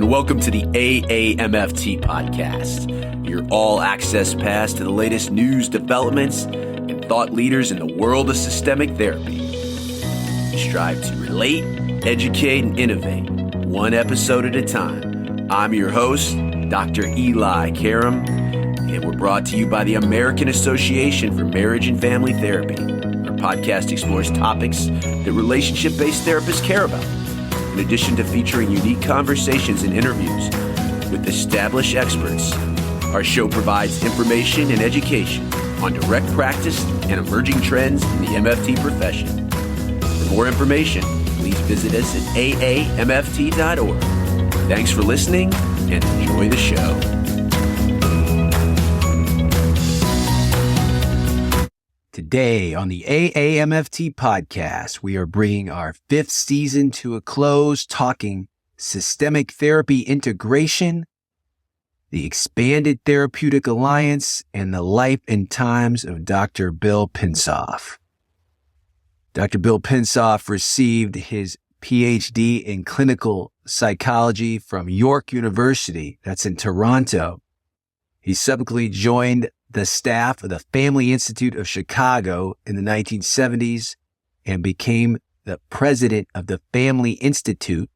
and welcome to the AAMFT Podcast, your all-access pass to the latest news, developments, and thought leaders in the world of systemic therapy. We strive to relate, educate, and innovate, one episode at a time. I'm your host, Dr. Eli Karam, and we're brought to you by the American Association for Marriage and Family Therapy. Our podcast explores topics that relationship-based therapists care about. In addition to featuring unique conversations and interviews with established experts, our show provides information and education on direct practice and emerging trends in the MFT profession. For more information, please visit us at aamft.org. Thanks for listening and enjoy the show. Today on the AAMFT Podcast, we are bringing our 5th season to a close, talking systemic therapy integration, the expanded therapeutic alliance, and the life and times of Dr. Bill Pinsoff. Dr. Bill Pinsoff received his PhD in clinical psychology from York University, that's in Toronto. He subsequently joined the staff of the Family Institute of Chicago in the 1970s and became the president of the Family Institute.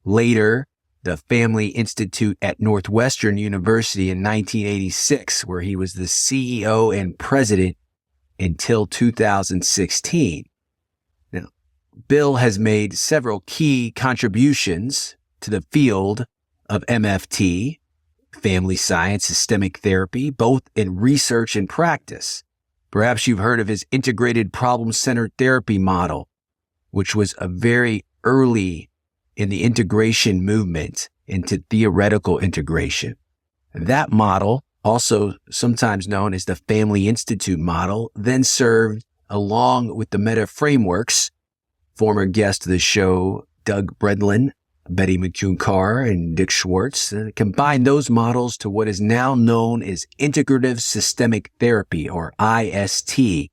Later, the Family Institute at Northwestern University in 1986, where he was the CEO and president until 2016. Now, Bill has made several key contributions to the field of MFT, family science, systemic therapy, both in research and practice. Perhaps you've heard of his integrated problem-centered therapy model, which was a very early in the integration movement into theoretical integration. That model, also sometimes known as the Family Institute model, then served along with the meta frameworks. Former guest of the show, Doug Bredlin, Betty McCune-Carr, and Dick Schwartz combined those models to what is now known as integrative systemic therapy, or IST.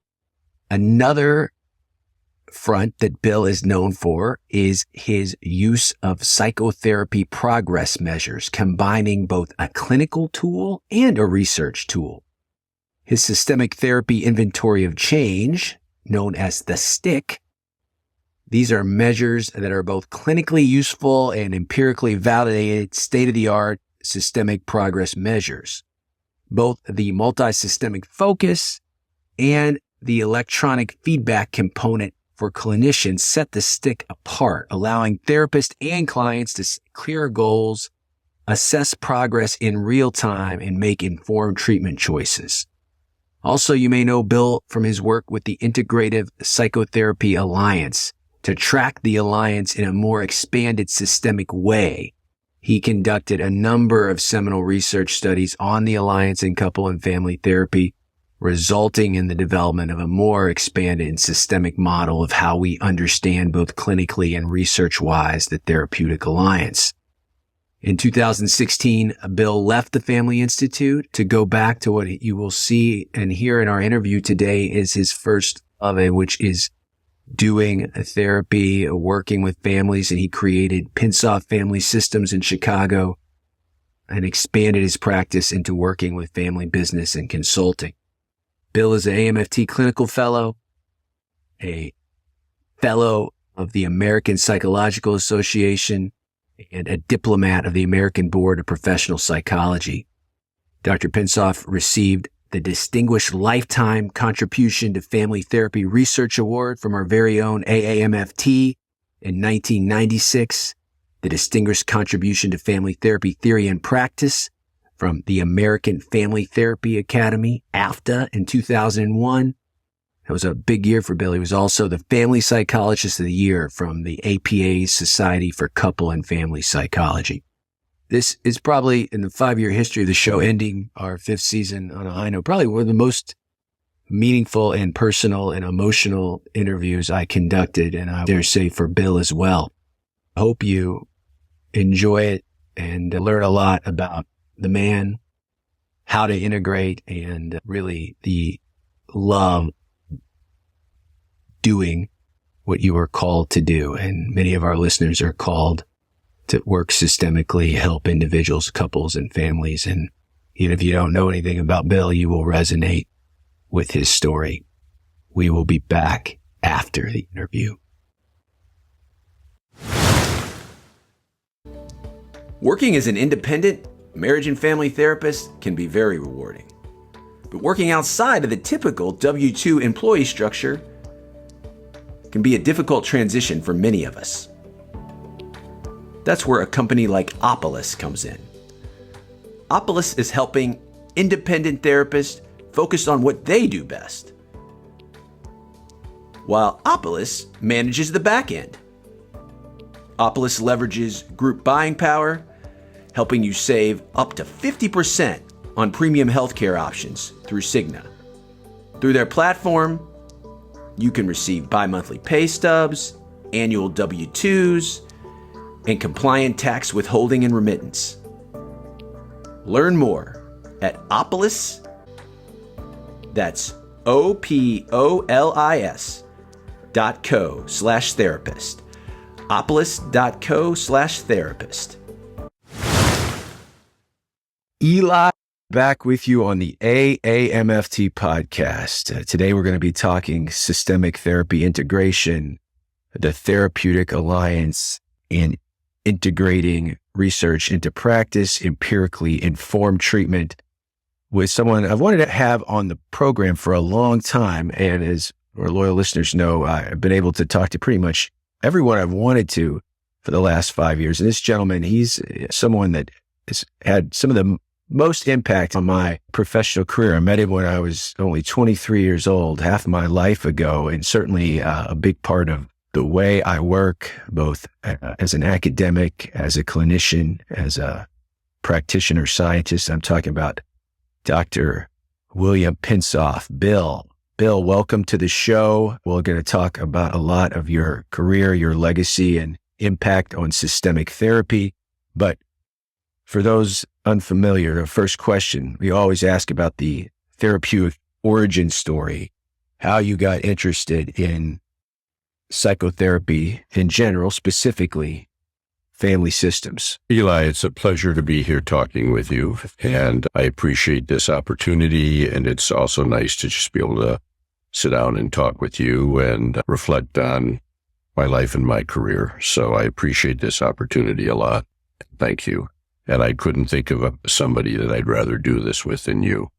Another front that Bill is known for is his use of psychotherapy progress measures, combining both a clinical tool and a research tool. His systemic therapy inventory of change, known as the STIC, these are measures that are both clinically useful and empirically validated state-of-the-art systemic progress measures. Both the multi-systemic focus and the electronic feedback component for clinicians set the STIC apart, allowing therapists and clients to set clear goals, assess progress in real time, and make informed treatment choices. Also, you may know Bill from his work with the Integrative Psychotherapy Alliance. To track the alliance in a more expanded systemic way, he conducted a number of seminal research studies on the alliance in couple and family therapy, resulting in the development of a more expanded and systemic model of how we understand both clinically and research-wise the therapeutic alliance. In 2016, Bill left the Family Institute to go back to what you will see and hear in our interview today is his first of it, which is doing therapy, working with families, and he created Pinsoff Family Systems in Chicago and expanded his practice into working with family business and consulting. Bill is an AAMFT clinical fellow, a fellow of the American Psychological Association, and a diplomat of the American Board of Professional Psychology. Dr. Pinsoff received the Distinguished Lifetime Contribution to Family Therapy Research Award from our very own AAMFT in 1996, the Distinguished Contribution to Family Therapy Theory and Practice from the American Family Therapy Academy, AFTA, in 2001. That was a big year for Bill. He was also the Family Psychologist of the Year from the APA's Society for Couple and Family Psychology. This is probably, in the 5-year history of the show, ending our 5th season on a high note, probably one of the most meaningful and personal and emotional interviews I conducted, and I dare say for Bill as well. I hope you enjoy it and learn a lot about the man, how to integrate, and really the love doing what you are called to do. And many of our listeners are called to work systemically, help individuals, couples, and families. And even if you don't know anything about Bill, you will resonate with his story. We will be back after the interview. Working as an independent marriage and family therapist can be very rewarding. But working outside of the typical W-2 employee structure can be a difficult transition for many of us. That's where a company like Opolis comes in. Opolis is helping independent therapists focus on what they do best, while Opolis manages the back end. Opolis leverages group buying power, helping you save up to 50% on premium healthcare options through Cigna. Through their platform, you can receive bi-monthly pay stubs, annual W-2s, and compliant tax withholding and remittance. Learn more at Opolis. That's opolis.co/therapist. opolis.co/therapist. Eli, back with you on the AAMFT podcast. Today we're going to be talking systemic therapy integration, the therapeutic alliance, and integrating research into practice, empirically informed treatment, with someone I've wanted to have on the program for a long time. And as our loyal listeners know, I've been able to talk to pretty much everyone I've wanted to for the last 5 years. And this gentleman, he's someone that has had some of the most impact on my professional career. I met him when I was only 23 years old, half my life ago, and certainly a big part of the way I work, both as an academic, as a clinician, as a practitioner, scientist. I'm talking about Dr. William Pinsoff. Bill, welcome to the show. We're going to talk about a lot of your career, your legacy, and impact on systemic therapy. But for those unfamiliar, the first question we always ask about the therapeutic origin story, how you got interested in psychotherapy in general, specifically family systems. Eli, it's a pleasure to be here talking with you, and I appreciate this opportunity. And it's also nice to just be able to sit down and talk with you and reflect on my life and my career. So I appreciate this opportunity a lot. Thank you. And I couldn't think of somebody that I'd rather do this with than you.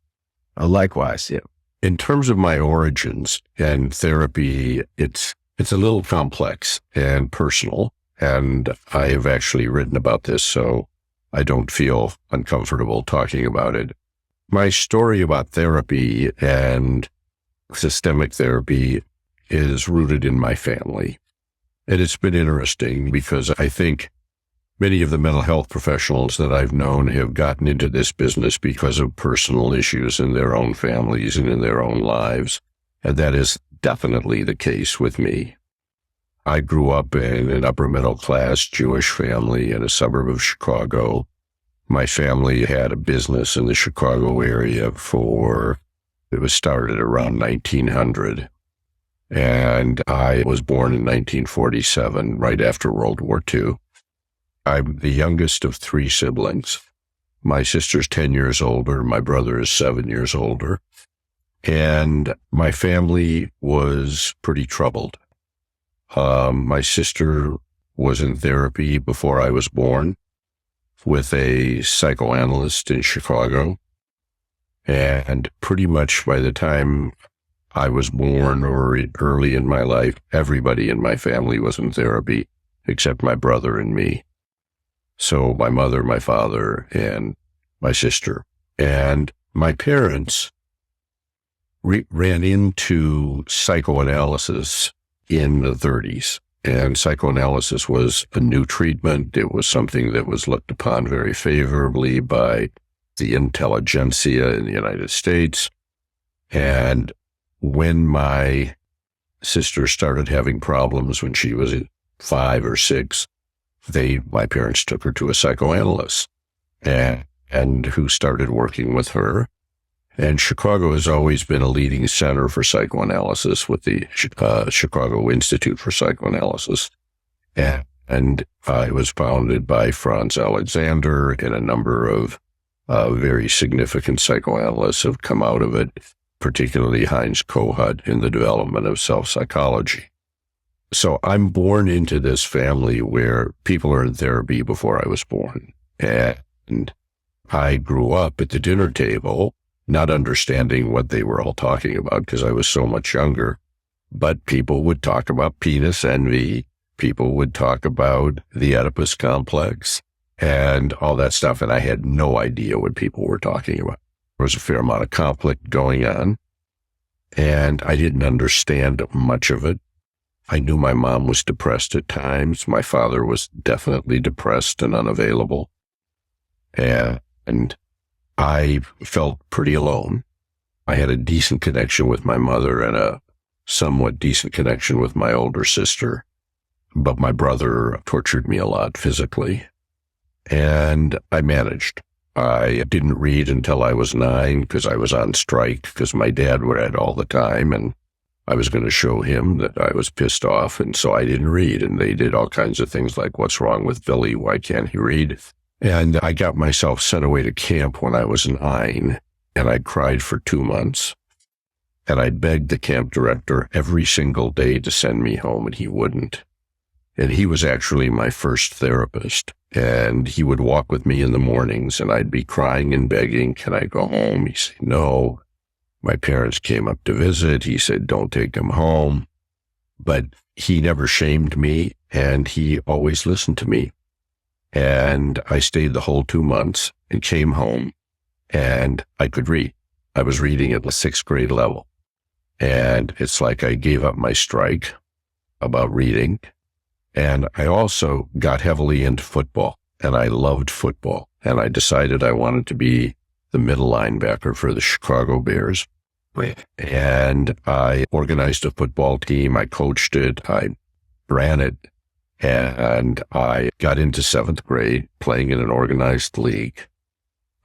Likewise, yeah. In terms of my origins and therapy, it's a little complex and personal, and I have actually written about this, so I don't feel uncomfortable talking about it. My story about therapy and systemic therapy is rooted in my family. And it's been interesting because I think many of the mental health professionals that I've known have gotten into this business because of personal issues in their own families and in their own lives. And that is definitely the case with me. I grew up in an upper middle class Jewish family in a suburb of Chicago. My family had a business in the Chicago area it was started around 1900. And I was born in 1947, right after World War II. I'm the youngest of three siblings. My sister's 10 years older. My brother is 7 years older. And my family was pretty troubled. My sister was in therapy before I was born with a psychoanalyst in Chicago. And pretty much by the time I was born or early in my life, everybody in my family was in therapy except my brother and me. So my mother, my father, and my sister. And my parents ran into psychoanalysis in the 30s. And psychoanalysis was a new treatment. It was something that was looked upon very favorably by the intelligentsia in the United States. And when my sister started having problems when she was 5 or 6, my parents took her to a psychoanalyst and who started working with her. And Chicago has always been a leading center for psychoanalysis with the Chicago Institute for Psychoanalysis. And And it was founded by Franz Alexander, and a number of very significant psychoanalysts have come out of it, particularly Heinz Kohut in the development of self-psychology. So I'm born into this family where people are in therapy before I was born. And I grew up at the dinner table, not understanding what they were all talking about because I was so much younger. But people would talk about penis envy. People would talk about the Oedipus complex and all that stuff. And I had no idea what people were talking about. There was a fair amount of conflict going on, and I didn't understand much of it. I knew my mom was depressed at times. My father was definitely depressed and unavailable. And I felt pretty alone. I had a decent connection with my mother and a somewhat decent connection with my older sister. But my brother tortured me a lot physically. And I managed. I didn't read until I was 9 because I was on strike because my dad read all the time, and I was going to show him that I was pissed off, and so I didn't read. And they did all kinds of things like, what's wrong with Billy? Why can't he read? And I got myself sent away to camp when I was 9, and I cried for 2 months. And I begged the camp director every single day to send me home, and he wouldn't. And he was actually my first therapist. And he would walk with me in the mornings, and I'd be crying and begging, can I go home? He'd say, no. My parents came up to visit. He said, don't take them home. But he never shamed me, and he always listened to me. And I stayed the whole 2 months and came home, and I could read. I was reading at the 6th grade level. And it's like I gave up my strike about reading. And I also got heavily into football, and I loved football. And I decided I wanted to be the middle linebacker for the Chicago Bears. And I organized a football team. I coached it. I ran it. And I got into 7th grade playing in an organized league.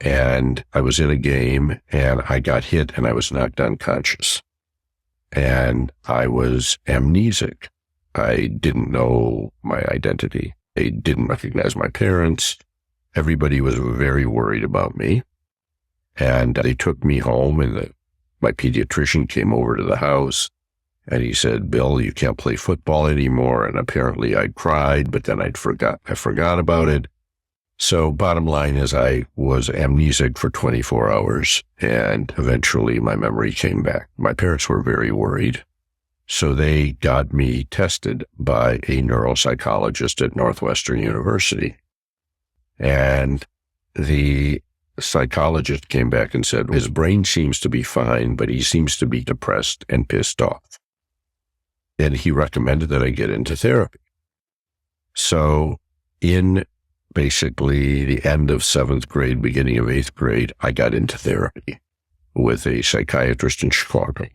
And I was in a game, and I got hit, and I was knocked unconscious. And I was amnesic. I didn't know my identity. I didn't recognize my parents. Everybody was very worried about me. And they took me home, and my pediatrician came over to the house, and he said, Bill, you can't play football anymore. And apparently I cried, but then I forgot about it. So bottom line is I was amnesic for 24 hours, and eventually my memory came back. My parents were very worried. So they got me tested by a neuropsychologist at Northwestern University. And the psychologist came back and said, his brain seems to be fine, but he seems to be depressed and pissed off. And he recommended that I get into therapy. So in basically the end of 7th grade, beginning of 8th grade, I got into therapy with a psychiatrist in Chicago.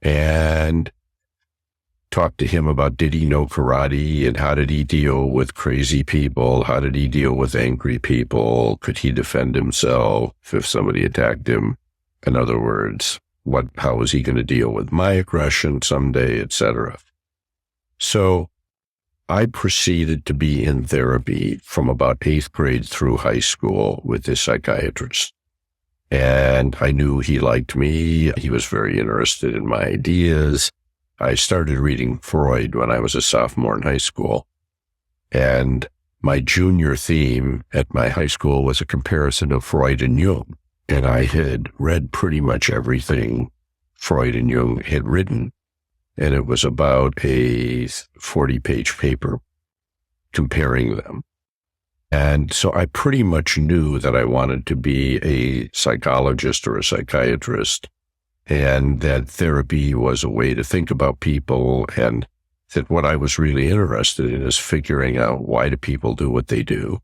And talked to him about, did he know karate, and how did he deal with crazy people? How did he deal with angry people? Could he defend himself if somebody attacked him? In other words, how was he going to deal with my aggression someday, etc.? So I proceeded to be in therapy from about 8th grade through high school with this psychiatrist. And I knew he liked me. He was very interested in my ideas. I started reading Freud when I was a sophomore in high school. And my junior theme at my high school was a comparison of Freud and Jung. And I had read pretty much everything Freud and Jung had written. And it was about a 40-page paper comparing them. And so I pretty much knew that I wanted to be a psychologist or a psychiatrist, and that therapy was a way to think about people, and that what I was really interested in is figuring out, why do people do what they do,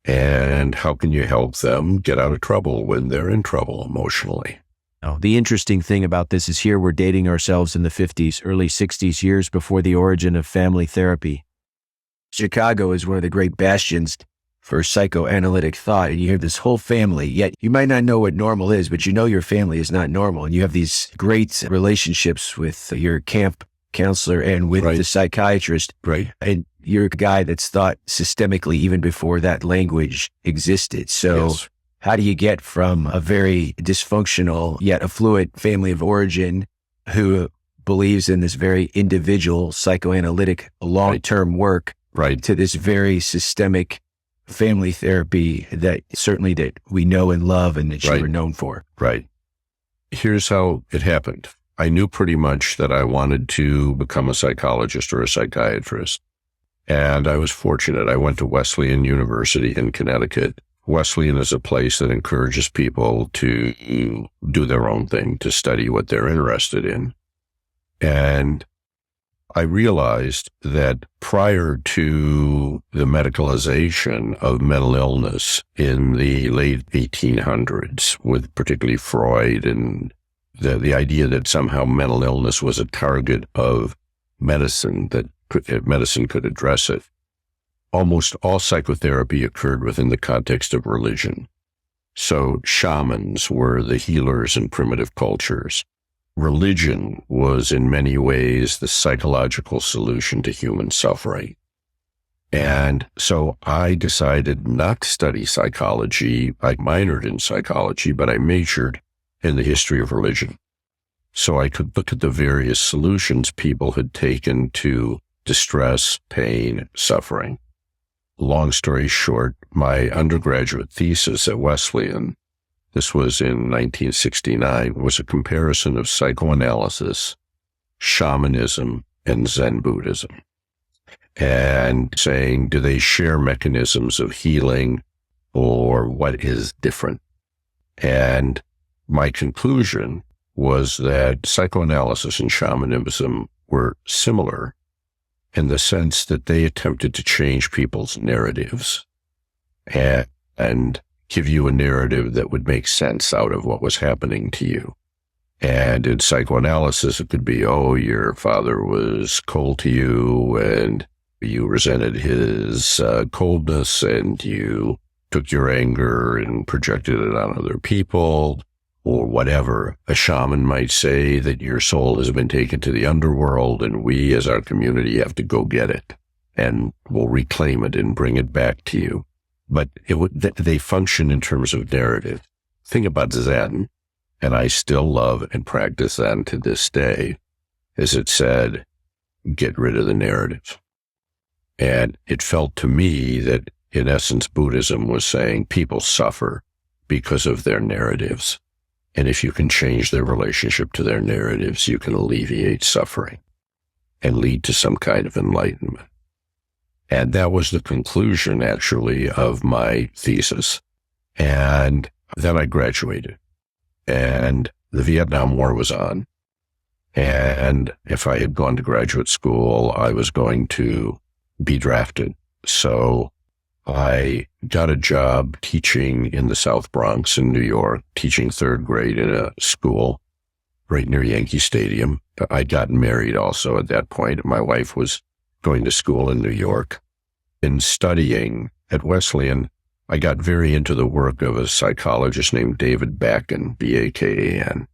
and how can you help them get out of trouble when they're in trouble emotionally. Oh, the interesting thing about this is here we're dating ourselves in the 50s, early 60s, years before the origin of family therapy. Chicago is one of the great bastions for psychoanalytic thought, and you have this whole family, yet you might not know what normal is, but you know your family is not normal, and you have these great relationships with your camp counselor and with the psychiatrist. Right. And you're a guy that's thought systemically even before that language existed. So Yes. how do you get from a very dysfunctional yet affluent family of origin who believes in this very individual psychoanalytic long-term work Right. to this very systemic family therapy that certainly that we know and love and that you Right. were known for? Right. Here's how it happened. I knew pretty much that I wanted to become a psychologist or a psychiatrist. And I was fortunate. I went to Wesleyan University in Connecticut. Wesleyan is a place that encourages people to do their own thing, to study what they're interested in. And I realized that prior to the medicalization of mental illness in the late 1800s, with particularly Freud and the idea that somehow mental illness was a target of medicine, that medicine could address it, almost all psychotherapy occurred within the context of religion. So shamans were the healers in primitive cultures. Religion was in many ways the psychological solution to human suffering. And so I decided not to study psychology. I minored in psychology, but I majored in the history of religion. So I could look at the various solutions people had taken to distress, pain, suffering. Long story short, my undergraduate thesis at Wesleyan, this was in 1969, was a comparison of psychoanalysis, shamanism, and Zen Buddhism. And saying, do they share mechanisms of healing, or what is different? And my conclusion was that psychoanalysis and shamanism were similar in the sense that they attempted to change people's narratives and give you a narrative that would make sense out of what was happening to you. And in psychoanalysis, it could be, oh, your father was cold to you and you resented his coldness and you took your anger and projected it on other people, or whatever. A shaman might say that your soul has been taken to the underworld and we as our community have to go get it and we'll reclaim it and bring it back to you. But they function in terms of narrative. Thing about Zen, and I still love and practice Zen to this day, is it said, get rid of the narrative. And it felt to me that, in essence, Buddhism was saying people suffer because of their narratives. And if you can change their relationship to their narratives, you can alleviate suffering and lead to some kind of enlightenment. And that was the conclusion, actually, of my thesis. And then I graduated. And the Vietnam War was on. And if I had gone to graduate school, I was going to be drafted. So I got a job teaching in the South Bronx in New York, teaching third grade in a school right near Yankee Stadium. I'd gotten married also at that point. My wife was going to school in New York. In studying at Wesleyan, I got very into the work of a psychologist named David Bakken, B-A-K-A-N.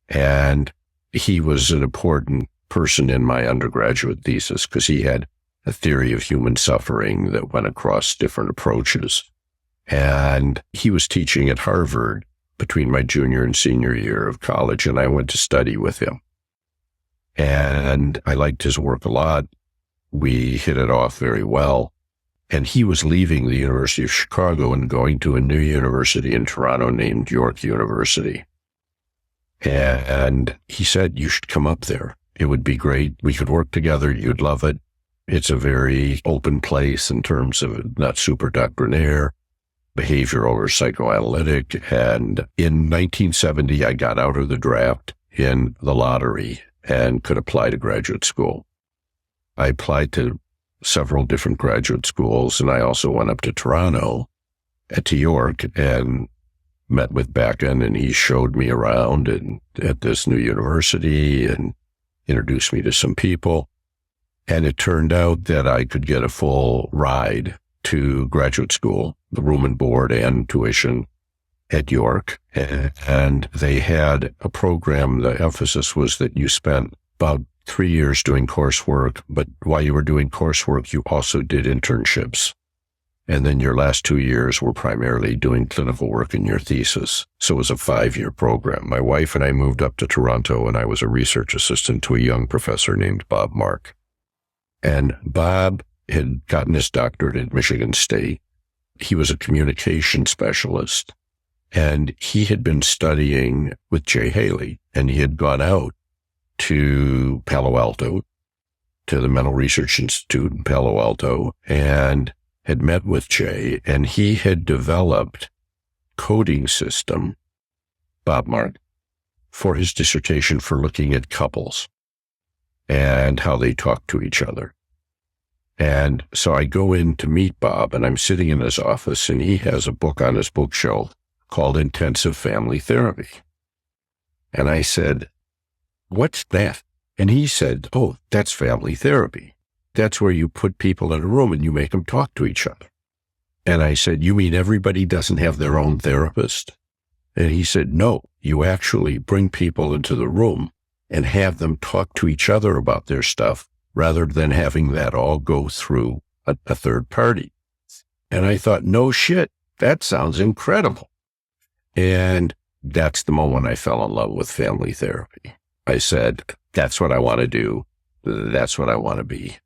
And he was an important person in my undergraduate thesis because he had a theory of human suffering that went across different approaches. And he was teaching at Harvard between my junior and senior year of college, and I went to study with him. And I liked his work a lot. We hit it off very well. And he was leaving the University of Chicago and going to a new university in Toronto named York University. And he said, you should come up there. It would be great. We could work together. You'd love it. It's a very open place in terms of not super doctrinaire, behavioral or psychoanalytic. And in 1970, I got out of the draft in the lottery and could apply to graduate school. I applied to several different graduate schools, and I also went up to Toronto, to York, and met with Bakken, and he showed me around and at this new university and introduced me to some people. And it turned out that I could get a full ride to graduate school, the room and board and tuition at York. And they had a program, the emphasis was that you spent about 3 years doing coursework, but while you were doing coursework, you also did internships. And then your last 2 years were primarily doing clinical work in your thesis. So it was a 5-year program. My wife and I moved up to Toronto, and I was a research assistant to a young professor named Bob Mark. And Bob had gotten his doctorate at Michigan State. He was a communication specialist, and he had been studying with Jay Haley, and he had gone out to Palo Alto, to the Mental Research Institute in Palo Alto, and had met with Jay, and he had developed coding system, Bob Mark, for his dissertation for looking at couples and how they talk to each other. And so I go in to meet Bob, and I'm sitting in his office, and he has a book on his bookshelf called Intensive Family Therapy. And I said, "What's that?" And he said, "Oh, that's family therapy. That's where you put people in a room and you make them talk to each other." And I said, "You mean everybody doesn't have their own therapist?" And he said, "No, you actually bring people into the room and have them talk to each other about their stuff rather than having that all go through a third party." And I thought, no shit, that sounds incredible. And that's the moment I fell in love with family therapy. I said, that's what I want to do. That's what I want to be.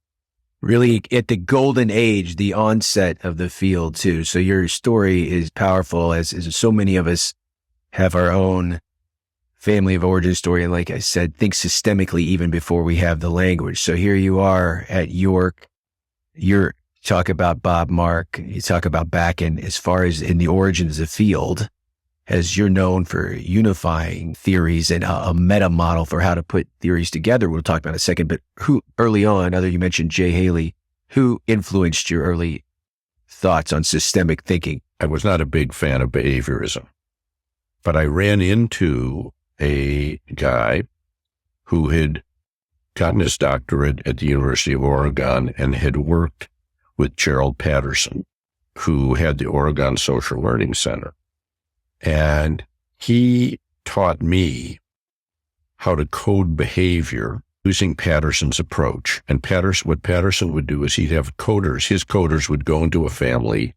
Really at the golden age, the onset of the field too. So your story is powerful, as so many of us have our own family of origin story. And like I said, think systemically even before we have the language. So here you are at York. You talk about Bob Mark. You talk about back in, as far as in the origins of the field, as you're known for unifying theories and a meta model for how to put theories together. We'll talk about in a second, but who early on, other you mentioned Jay Haley, who influenced your early thoughts on systemic thinking? I was not a big fan of behaviorism, but I ran into a guy who had gotten his doctorate at the University of Oregon and had worked with Gerald Patterson, who had the Oregon Social Learning Center. And he taught me how to code behavior using Patterson's approach. And what Patterson would do is he'd have coders. His coders would go into a family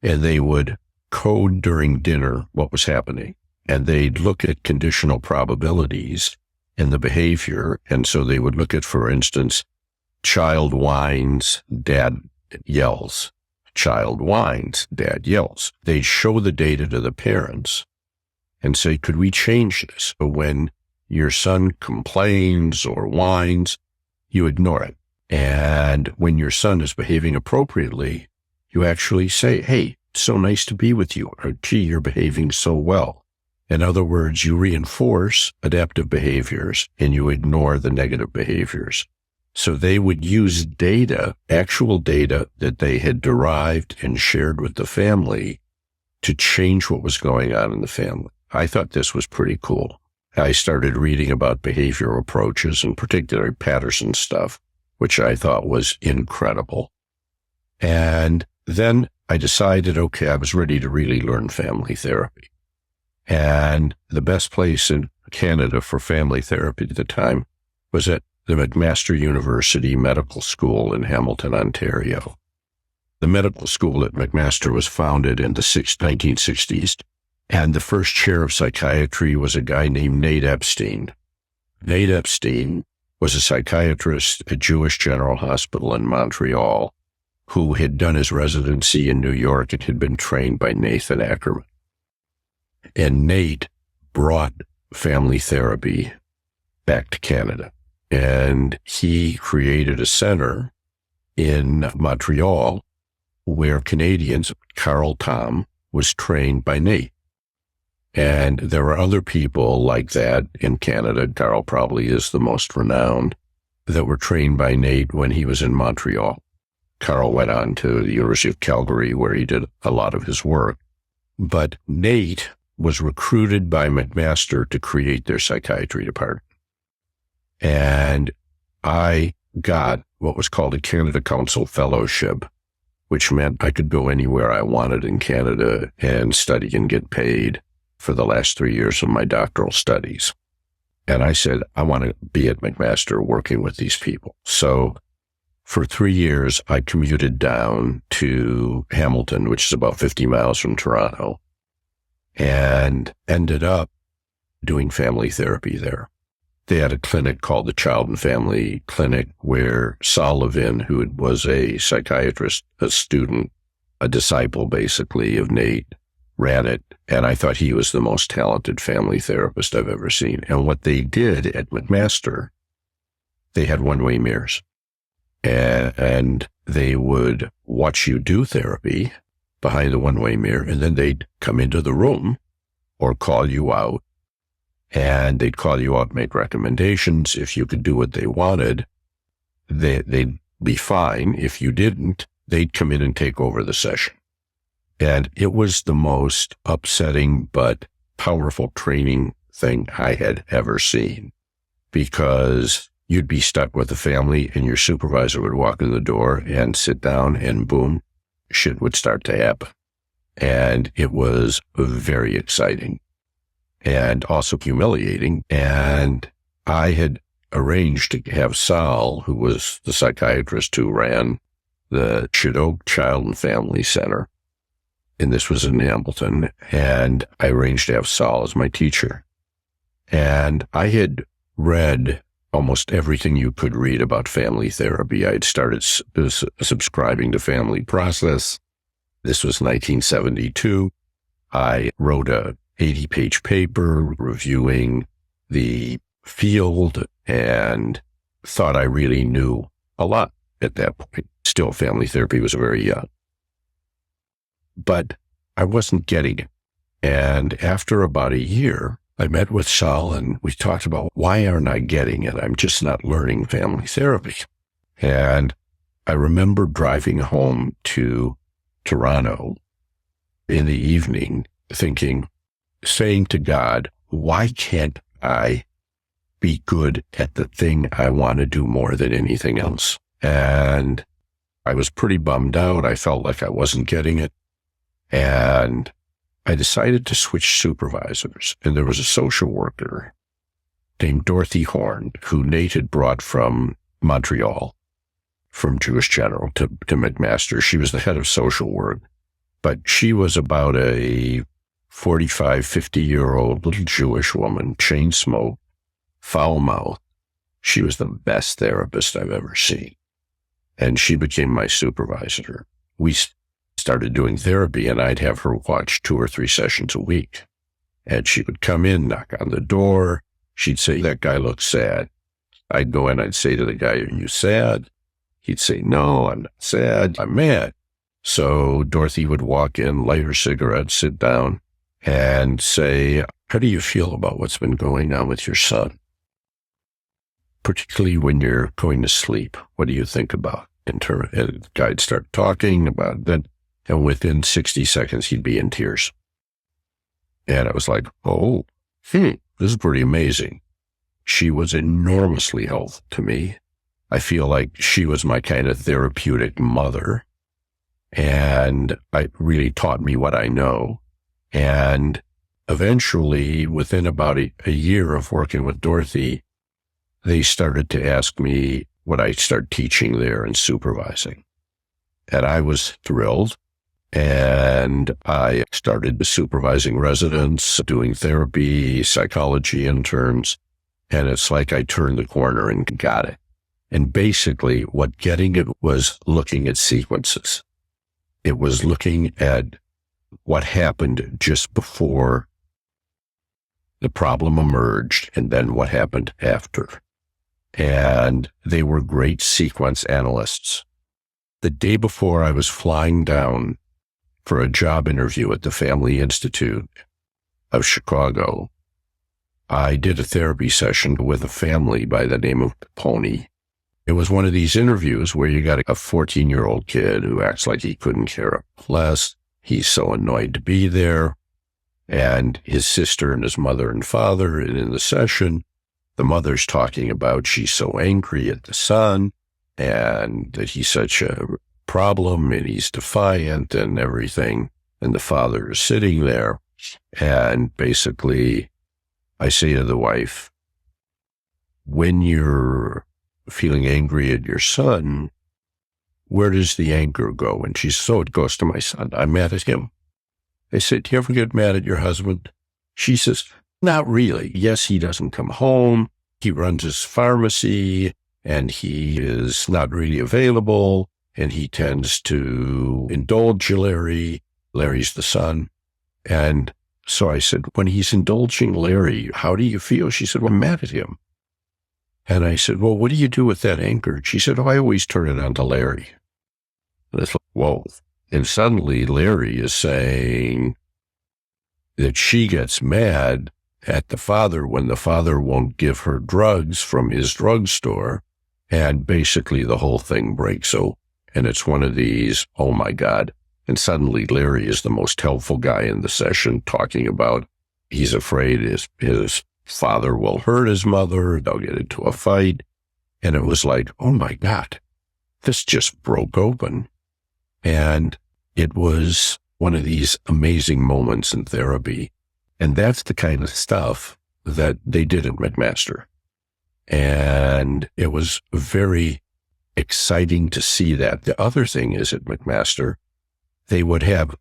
and they would code during dinner what was happening. And they'd look at conditional probabilities in the behavior. And so they would look at, for instance, child whines, dad yells. Child whines, dad yells. They show the data to the parents and say, could we change this? So when your son complains or whines, you ignore it. And when your son is behaving appropriately, you actually say, hey, it's so nice to be with you. Or, gee, you're behaving so well. In other words, you reinforce adaptive behaviors and you ignore the negative behaviors. So they would use data, actual data that they had derived and shared with the family to change what was going on in the family. I thought this was pretty cool. I started reading about behavioral approaches, and particularly Patterson stuff, which I thought was incredible. And then I decided, okay, I was ready to really learn family therapy. And the best place in Canada for family therapy at the time was at the McMaster University Medical School in Hamilton, Ontario. The medical school at McMaster was founded in the 1960s, and the first chair of psychiatry was a guy named Nate Epstein. Nate Epstein was a psychiatrist at Jewish General Hospital in Montreal who had done his residency in New York and had been trained by Nathan Ackerman. And Nate brought family therapy back to Canada. And he created a center in Montreal where Canadians, Carl Tom, was trained by Nate. And there are other people like that in Canada. Carl probably is the most renowned, that were trained by Nate when he was in Montreal. Carl went on to the University of Calgary where he did a lot of his work. But Nate was recruited by McMaster to create their psychiatry department. And I got what was called a Canada Council Fellowship, which meant I could go anywhere I wanted in Canada and study and get paid for the last 3 years of my doctoral studies. And I said, I want to be at McMaster working with these people. So for 3 years, I commuted down to Hamilton, which is about 50 miles from Toronto, and ended up doing family therapy there. They had a clinic called the Child and Family Clinic where Saul Levin, who was a psychiatrist, a student, a disciple basically of Nate, ran it. And I thought he was the most talented family therapist I've ever seen. And what they did at McMaster, they had one-way mirrors. And they would watch you do therapy behind the one-way mirror, and then they'd come into the room or call you out, and they'd call you out, make recommendations. If you could do what they wanted, they'd be fine. If you didn't, they'd come in and take over the session. And it was the most upsetting but powerful training thing I had ever seen, because you'd be stuck with the family and your supervisor would walk in the door and sit down and boom, shit would start to happen. And it was very exciting and also humiliating. And I had arranged to have Sal, who was the psychiatrist who ran the Shidog Child and Family Center, and this was in Hamilton, and I arranged to have Sal as my teacher. And I had read almost everything you could read about family therapy. I had started subscribing to Family Process. This was 1972. I wrote a 80-page paper reviewing the field and thought I really knew a lot at that point. Still, family therapy was very young. But I wasn't getting it. And after about a year, I met with Sal and we talked about, why aren't I getting it? I'm just not learning family therapy. And I remember driving home to Toronto in the evening thinking, saying to God, why can't I be good at the thing I want to do more than anything else? And I was pretty bummed out. I felt like I wasn't getting it. And I decided to switch supervisors. And there was a social worker named Dorothy Horn, who Nate had brought from Montreal, from Jewish General to McMaster. She was the head of social work, but she was about a 45, 50-year-old little Jewish woman, chain smoked, foul mouth. She was the best therapist I've ever seen. And she became my supervisor. We started doing therapy, and I'd have her watch 2 or 3 sessions a week. And she would come in, knock on the door. She'd say, that guy looks sad. I'd go in, I'd say to the guy, are you sad? He'd say, no, I'm not sad, I'm mad. So Dorothy would walk in, light her cigarette, sit down, and say, how do you feel about what's been going on with your son? Particularly when you're going to sleep, what do you think about? And the guy'd start talking about that, and within 60 seconds, he'd be in tears. And I was like, oh, this is pretty amazing. She was enormously helpful to me. I feel like she was my kind of therapeutic mother, and it really taught me what I know. And eventually, within about a year of working with Dorothy, they started to ask me would I start teaching there and supervising. And I was thrilled. And I started supervising residents, doing therapy, psychology interns. And it's like I turned the corner and got it. And basically what getting it was looking at sequences. It was looking at what happened just before the problem emerged and then what happened after. And they were great sequence analysts. The day before I was flying down for a job interview at the Family Institute of Chicago, I did a therapy session with a family by the name of Pony. It was one of these interviews where you got a 14-year-old kid who acts like he couldn't care less. He's so annoyed to be there. And his sister and his mother and father, and in the session, the mother's talking about she's so angry at the son and that he's such a problem and he's defiant and everything. And the father is sitting there. And basically, I say to the wife, when you're feeling angry at your son, where does the anger go? And she said, so it goes to my son. I'm mad at him. I said, do you ever get mad at your husband? She says, not really. Yes, he doesn't come home. He runs his pharmacy and he is not really available. And he tends to indulge Larry. Larry's the son. And so I said, when he's indulging Larry, how do you feel? She said, well, I'm mad at him. And I said, well, what do you do with that anger? She said, oh, I always turn it on to Larry. And I thought, whoa. And suddenly Larry is saying that she gets mad at the father when the father won't give her drugs from his drugstore. And basically the whole thing breaks open. And it's one of these, oh my God. And suddenly Larry is the most helpful guy in the session, talking about he's afraid his father will hurt his mother. They'll get into a fight. And it was like, oh my God, this just broke open. And it was one of these amazing moments in therapy. And that's the kind of stuff that they did at McMaster. And it was very exciting to see that. The other thing is at McMaster, they would have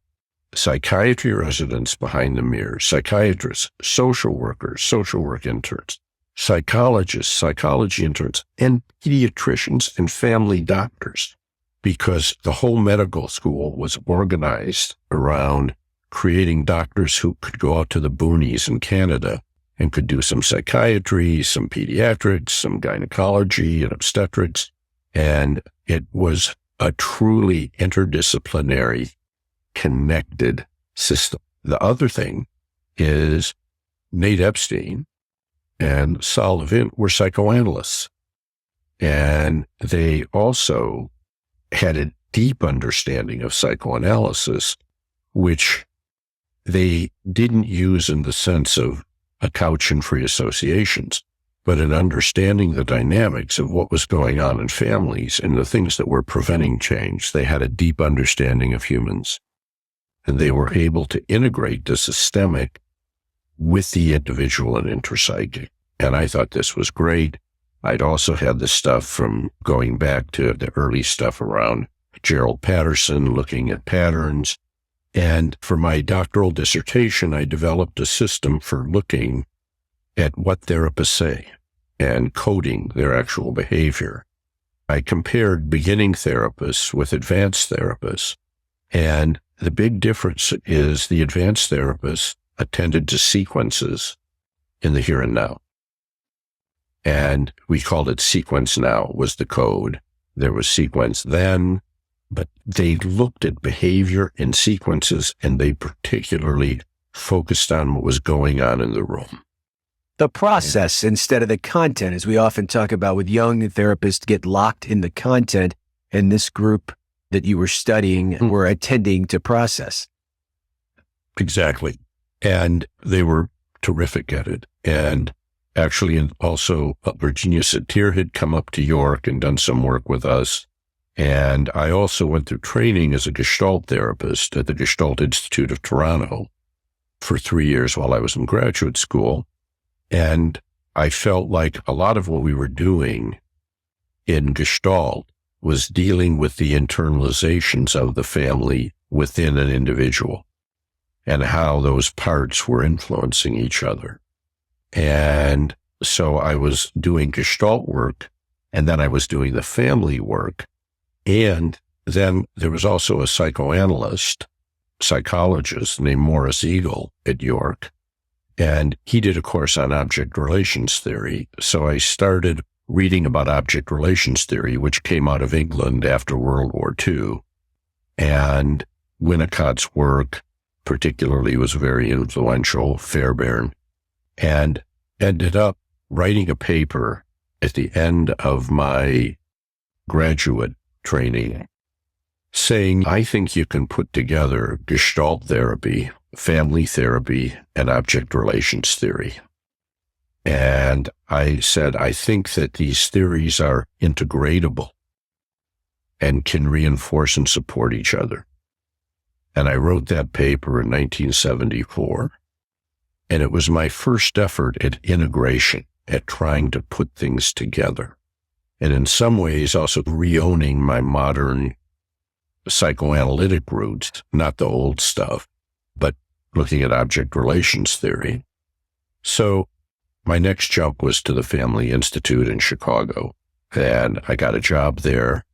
psychiatry residents behind the mirror, psychiatrists, social workers, social work interns, psychologists, psychology interns, and pediatricians and family doctors, because the whole medical school was organized around creating doctors who could go out to the boonies in Canada and could do some psychiatry, some pediatrics, some gynecology and obstetrics. And it was a truly interdisciplinary, connected system. The other thing is Nate Epstein and Saul Levin were psychoanalysts. And they also had a deep understanding of psychoanalysis, which they didn't use in the sense of a couch and free associations, but in understanding the dynamics of what was going on in families and the things that were preventing change. They had a deep understanding of humans, and they were able to integrate the systemic with the individual and intrapsychic. And I thought this was great. I'd also had the stuff from going back to the early stuff around Gerald Patterson, looking at patterns. And for my doctoral dissertation, I developed a system for looking at what therapists say and coding their actual behavior. I compared beginning therapists with advanced therapists, and the big difference is the advanced therapists attended to sequences in the here and now. And we called it sequence now was the code. There was sequence then, but they looked at behavior in sequences, and they particularly focused on what was going on in the room. The process instead of the content, as we often talk about with young therapists, get locked in the content, and this group that you were studying were attending to process. Exactly. And they were terrific at it. And actually, and also Virginia Satir had come up to York and done some work with us. And I also went through training as a Gestalt therapist at the Gestalt Institute of Toronto for 3 years while I was in graduate school. And I felt like a lot of what we were doing in Gestalt was dealing with the internalizations of the family within an individual and how those parts were influencing each other. And so I was doing Gestalt work, and then I was doing the family work. And then there was also a psychologist named Morris Eagle at York, and he did a course on object relations theory. So I started reading about object relations theory, which came out of England after World War II. And Winnicott's work particularly was very influential, Fairbairn, and ended up writing a paper at the end of my graduate training saying, I think you can put together Gestalt therapy, family therapy, and object relations theory. And I said, I think that these theories are integratable and can reinforce and support each other. And I wrote that paper in 1974. And it was my first effort at integration. at trying to put things together. And in some ways also re-owning my modern psychoanalytic roots, not the old stuff, but looking at object relations theory. So my next jump was to the Family Institute in Chicago, and I got a job there,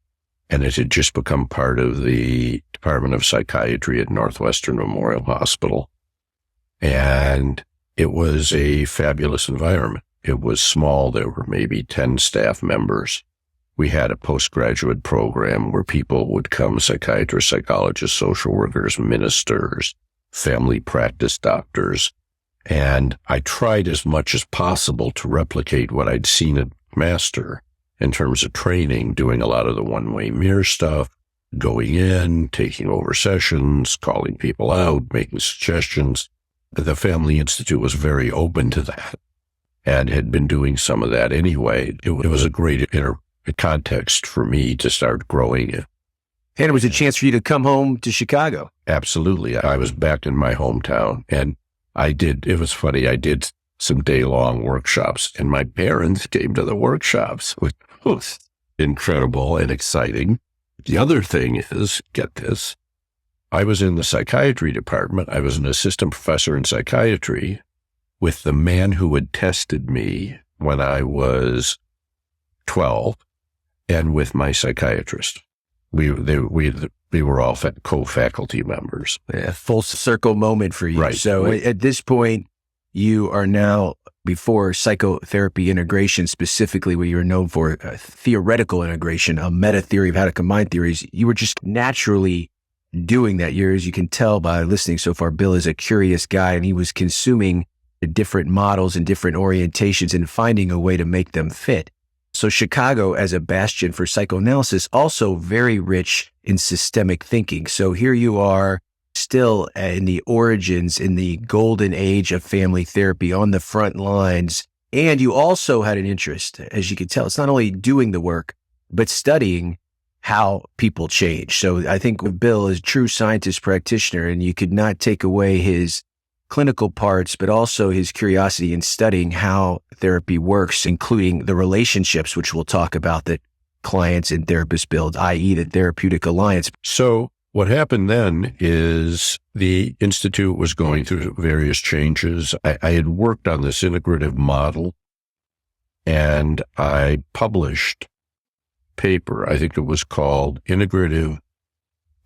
and it had just become part of the Department of Psychiatry at Northwestern Memorial Hospital. And it was a fabulous environment. It was small. There were maybe 10 staff members. We had a postgraduate program where people would come, psychiatrists, psychologists, social workers, ministers, family practice doctors. And I tried as much as possible to replicate what I'd seen at Master in terms of training, doing a lot of the one-way mirror stuff, going in, taking over sessions, calling people out, making suggestions. The Family Institute was very open to that and had been doing some of that anyway. It was a great context for me to start growing it. And it was a chance for you to come home to Chicago. Absolutely. I was back in my hometown, and it was funny, I did some day-long workshops, and my parents came to the workshops, which was incredible and exciting. The other thing is, get this, I was in the psychiatry department. I was an assistant professor in psychiatry with the man who had tested me when I was 12 and with my psychiatrist. We were all co-faculty members. A full circle moment for you. Right. So at this point, you are now, before psychotherapy integration, specifically what you're known for, theoretical integration, a meta theory of how to combine theories, you were just naturally doing that. As you can tell by listening so far, Bill is a curious guy, and he was consuming the different models and different orientations and finding a way to make them fit. So Chicago, as a bastion for psychoanalysis, also very rich in systemic thinking. So here you are, still in the origins, in the golden age of family therapy, on the front lines. And you also had an interest, as you can tell, it's not only doing the work, but studying how people change. So I think Bill is a true scientist practitioner, and you could not take away his clinical parts, but also his curiosity in studying how therapy works, including the relationships, which we'll talk about, that clients and therapists build, i.e. the therapeutic alliance. So what happened then is the Institute was going through various changes. I had worked on this integrative model, and I published a paper. I think it was called Integrative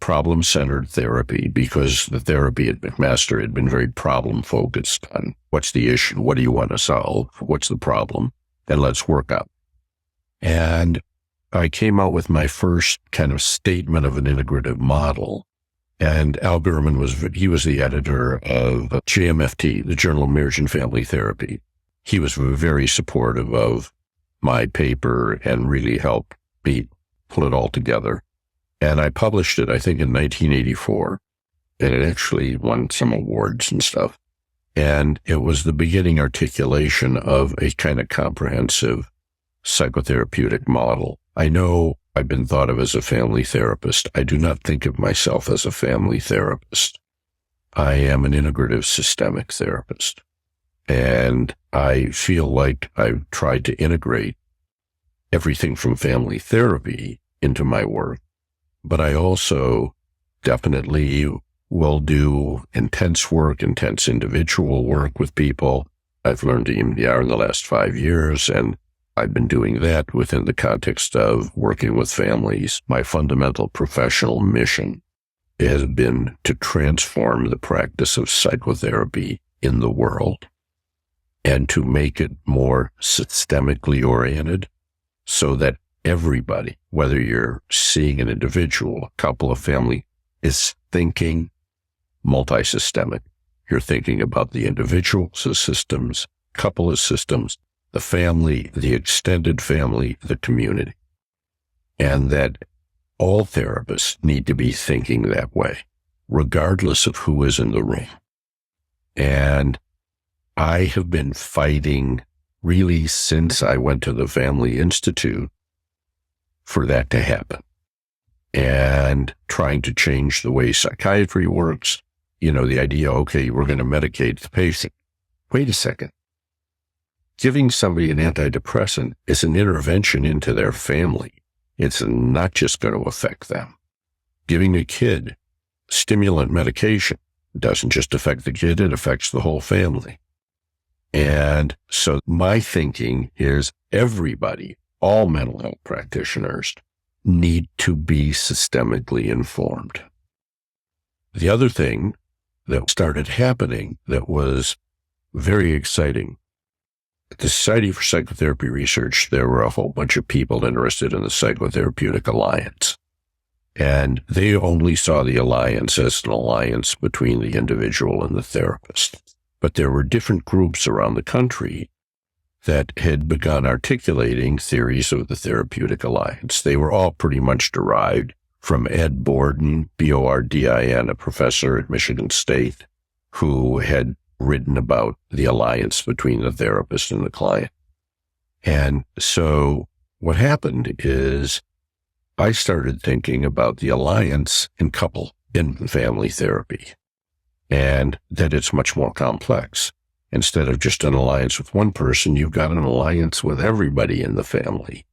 Problem-Centered Therapy, because the therapy at McMaster had been very problem-focused on what's the issue, what do you want to solve, what's the problem, and let's work up. And I came out with my first kind of statement of an integrative model. And Al Berman was the editor of JMFT, the Journal of Marriage and Family Therapy. He was very supportive of my paper and really helped me pull it all together. And I published it, I think, in 1984. And it actually won some awards and stuff. And it was the beginning articulation of a kind of comprehensive psychotherapeutic model. I know I've been thought of as a family therapist. I do not think of myself as a family therapist. I am an integrative systemic therapist. And I feel like I've tried to integrate everything from family therapy into my work. But I also definitely will do intense work, intense individual work with people. I've learned EMDR in the last 5 years, and I've been doing that within the context of working with families. My fundamental professional mission has been to transform the practice of psychotherapy in the world and to make it more systemically oriented so that everybody, whether you're seeing an individual, a couple, a family, is thinking multi-systemic. You're thinking about the individuals as systems, couple as systems, the family, the extended family, the community. And that all therapists need to be thinking that way, regardless of who is in the room. And I have been fighting really since I went to the Family Institute for that to happen, and trying to change the way psychiatry works. The idea, okay, we're going to medicate the patient. Wait a second. giving somebody an antidepressant is an intervention into their family. It's not just going to affect them. Giving a kid stimulant medication doesn't just affect the kid, it affects the whole family. And so my thinking is everybody, all mental health practitioners, need to be systemically informed. The other thing that started happening that was very exciting, at the Society for Psychotherapy Research, there were a whole bunch of people interested in the Psychotherapeutic Alliance. And they only saw the alliance as an alliance between the individual and the therapist. But there were different groups around the country that had begun articulating theories of the therapeutic alliance. They were all pretty much derived from Ed Bordin, Bordin, a professor at Michigan State, who had written about the alliance between the therapist and the client. And so what happened is I started thinking about the alliance in couple in family therapy, and that it's much more complex. Instead of just an alliance with one person, you've got an alliance with everybody in the family.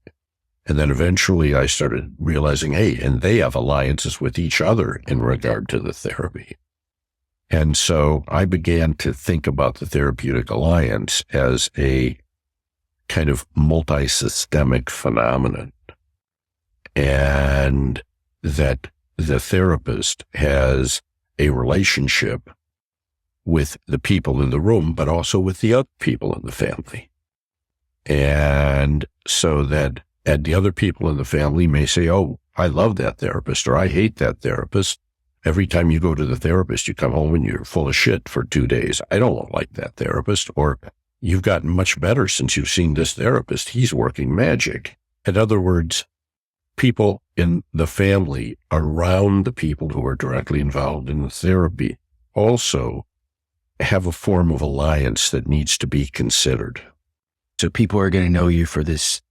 And then eventually I started realizing, hey, and they have alliances with each other in regard to the therapy. And so I began to think about the therapeutic alliance as a kind of multi-systemic phenomenon, and that the therapist has a relationship with the people in the room, but also with the other people in the family. And so that and the other people in the family may say, oh, I love that therapist, or I hate that therapist. Every time you go to the therapist, you come home and you're full of shit for 2 days. I don't like that therapist. Or you've gotten much better since you've seen this therapist. He's working magic. In other words, people in the family around the people who are directly involved in the therapy also have a form of alliance that needs to be considered. So people are going to know you for this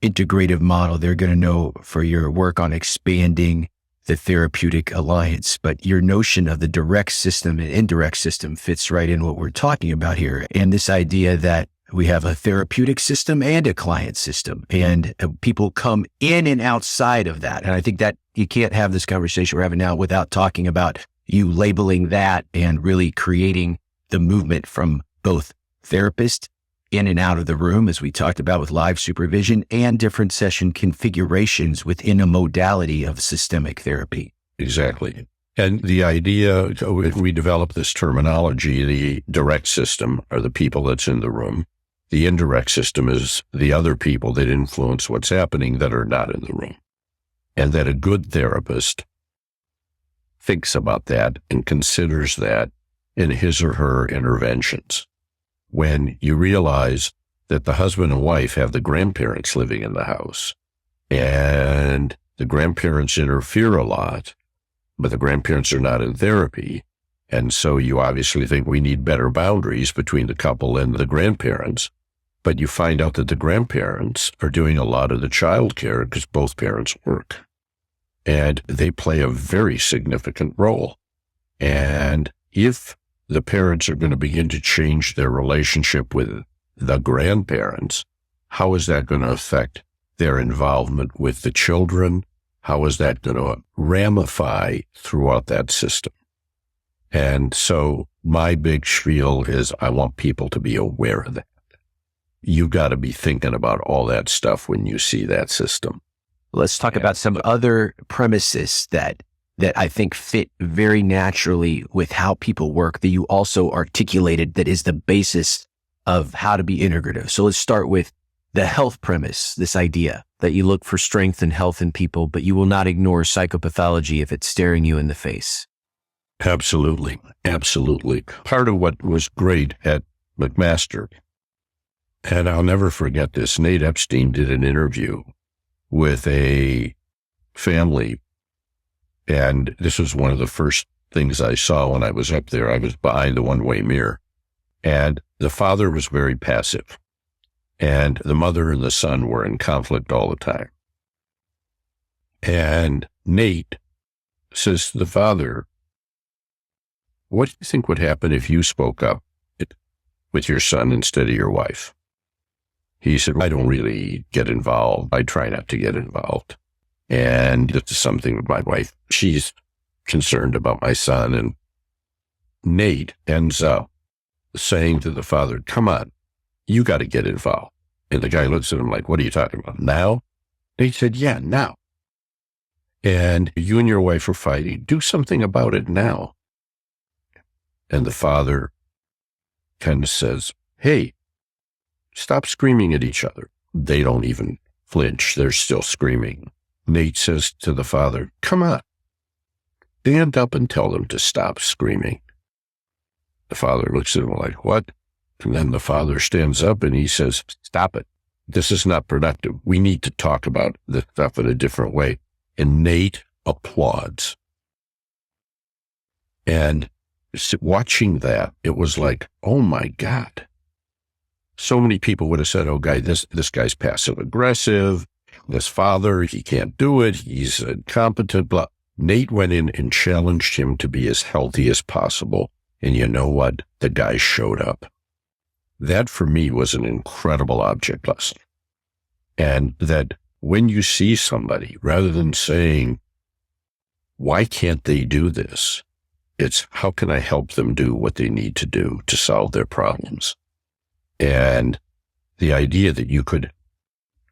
integrative model. They're going to know for your work on expanding the therapeutic alliance, but your notion of the direct system and indirect system fits right in what we're talking about here. And this idea that we have a therapeutic system and a client system, and people come in and outside of that. And I think that you can't have this conversation we're having now without talking about you labeling that and really creating the movement from both therapist in and out of the room, as we talked about with live supervision, and different session configurations within a modality of systemic therapy. Exactly. And the idea, we developed this terminology, the direct system are the people that's in the room. The indirect system is the other people that influence what's happening that are not in the room. And that a good therapist thinks about that and considers that in his or her interventions. When you realize that the husband and wife have the grandparents living in the house, and the grandparents interfere a lot, but the grandparents are not in therapy, and so you obviously think we need better boundaries between the couple and the grandparents, but you find out that the grandparents are doing a lot of the child care because both parents work, and they play a very significant role. And if the parents are going to begin to change their relationship with the grandparents, how is that going to affect their involvement with the children? How is that going to ramify throughout that system? And so my big spiel is I want people to be aware of that. You got to be thinking about all that stuff when you see that system. Let's talk about some other premises that I think fit very naturally with how people work that you also articulated that is the basis of how to be integrative. So let's start with the health premise, this idea that you look for strength and health in people, but you will not ignore psychopathology if it's staring you in the face. Absolutely. Absolutely. Part of what was great at McMaster, and I'll never forget this, Nate Epstein did an interview with a family. And this was one of the first things I saw when I was up there. I was behind the one-way mirror. And the father was very passive. And the mother and the son were in conflict all the time. And Nate says to the father, what do you think would happen if you spoke up with your son instead of your wife? He said, I don't really get involved. I try not to get involved. And this is something with my wife. She's concerned about my son. And Nate ends up saying to the father, come on, you got to get involved. And the guy looks at him like, what are you talking about? Now? Nate said, yeah, now. And you and your wife are fighting. Do something about it now. And the father kind of says, hey, stop screaming at each other. They don't even flinch. They're still screaming. Nate says to the father, come on, stand up and tell them to stop screaming. The father looks at him like, what? And then the father stands up and he says, stop it. This is not productive. We need to talk about this stuff in a different way. And Nate applauds. And watching that, it was like, oh my God. So many people would have said, oh, this guy's passive aggressive. This father, he can't do it. He's incompetent, blah. Nate went in and challenged him to be as healthy as possible. And you know what? The guy showed up. That for me was an incredible object lesson. And that when you see somebody, rather than saying, why can't they do this? It's how can I help them do what they need to do to solve their problems? And the idea that you could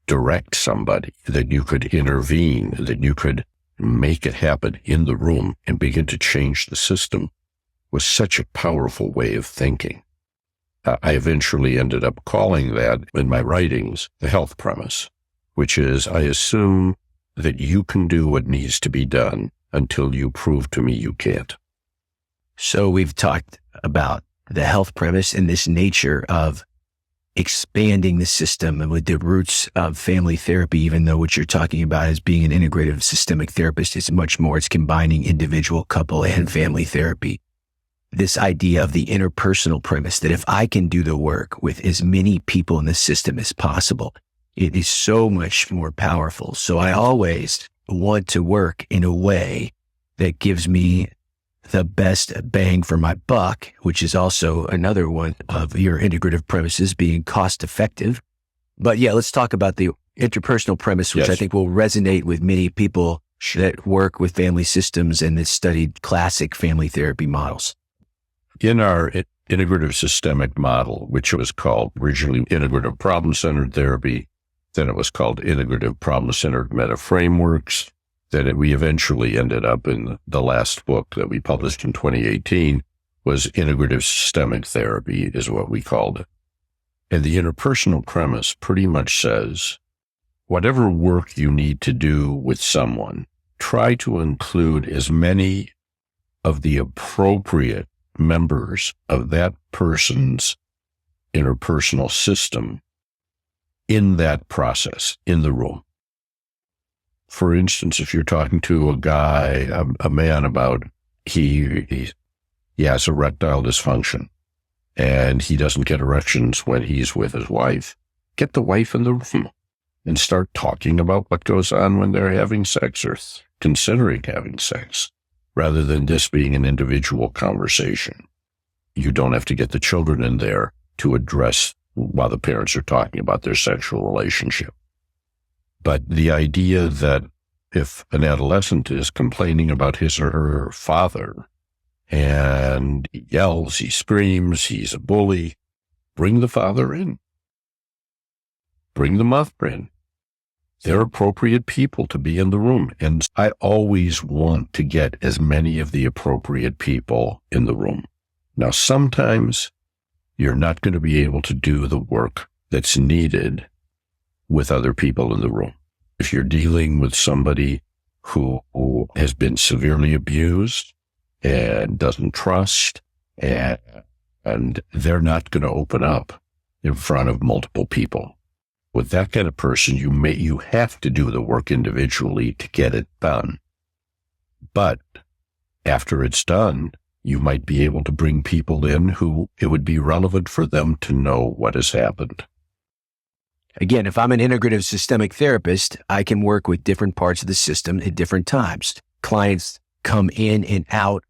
direct somebody, that you could intervene, that you could make it happen in the room and begin to change the system was such a powerful way of thinking. I eventually ended up calling that in my writings the health premise, which is I assume that you can do what needs to be done until you prove to me you can't. So we've talked about the health premise and this nature of expanding the system and with the roots of family therapy, even though what you're talking about as being an integrative systemic therapist is much more, it's combining individual, couple, and family therapy. This idea of the interpersonal premise that if I can do the work with as many people in the system as possible, it is so much more powerful. So I always want to work in a way that gives me the best bang for my buck, which is also another one of your integrative premises, being cost effective. But yeah, let's talk about the interpersonal premise, which I think will resonate with many people that work with family systems and that studied classic family therapy models. In our integrative systemic model, which was called originally integrative problem-centered therapy, then it was called integrative problem-centered meta frameworks, that we eventually ended up in the last book that we published in 2018 was integrative systemic therapy is what we called it. And the interpersonal premise pretty much says, whatever work you need to do with someone, try to include as many of the appropriate members of that person's interpersonal system in that process, in the room. For instance, if you're talking to a guy, a man about he has erectile dysfunction and he doesn't get erections when he's with his wife, get the wife in the room and start talking about what goes on when they're having sex or considering having sex, rather than this being an individual conversation. You don't have to get the children in there to address while the parents are talking about their sexual relationship. But the idea that if an adolescent is complaining about his or her father and he yells, he screams, he's a bully, bring the father in. Bring the mother in. They're appropriate people to be in the room. And I always want to get as many of the appropriate people in the room. Now, sometimes you're not going to be able to do the work that's needed with other people in the room. If you're dealing with somebody who has been severely abused and doesn't trust, and they're not going to open up in front of multiple people. With that kind of person, you have to do the work individually to get it done. But after it's done, you might be able to bring people in who it would be relevant for them to know what has happened. Again, if I'm an integrative systemic therapist, I can work with different parts of the system at different times. Clients come in and out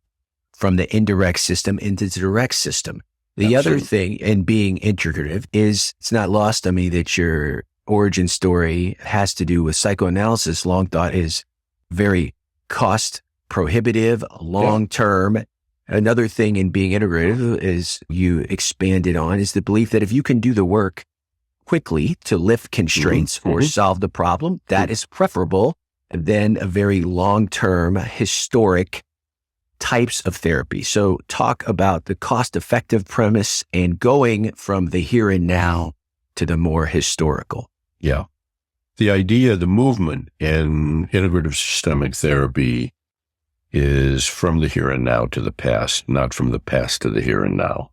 from the indirect system into the direct system. The other Absolutely. thing in being integrative is it's not lost on me that your origin story has to do with psychoanalysis. Long thought is very cost prohibitive, long term. Another thing in being integrative is you expanded on is the belief that if you can do the work quickly to lift constraints or solve the problem, that is preferable than a very long-term historic types of therapy. So talk about the cost-effective premise and going from the here and now to the more historical. Yeah. The idea, the movement in integrative systemic therapy is from the here and now to the past, not from the past to the here and now.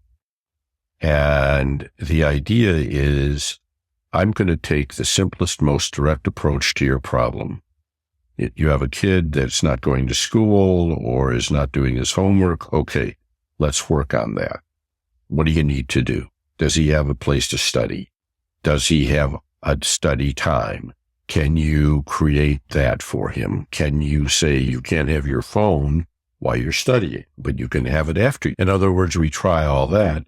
And the idea is, I'm going to take the simplest, most direct approach to your problem. You have a kid that's not going to school or is not doing his homework. Okay, let's work on that. What do you need to do? Does he have a place to study? Does he have a study time? Can you create that for him? Can you say you can't have your phone while you're studying, but you can have it after? In other words, we try all that.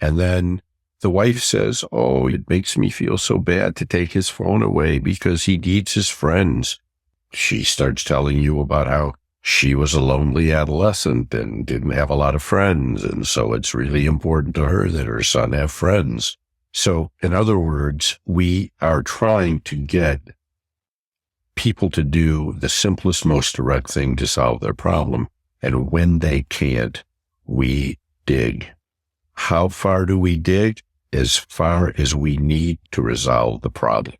And then the wife says, oh, it makes me feel so bad to take his phone away because he needs his friends. She starts telling you about how she was a lonely adolescent and didn't have a lot of friends. And so it's really important to her that her son have friends. So in other words, we are trying to get people to do the simplest, most direct thing to solve their problem. And when they can't, we dig. How far do we dig? As far as we need to resolve the problem.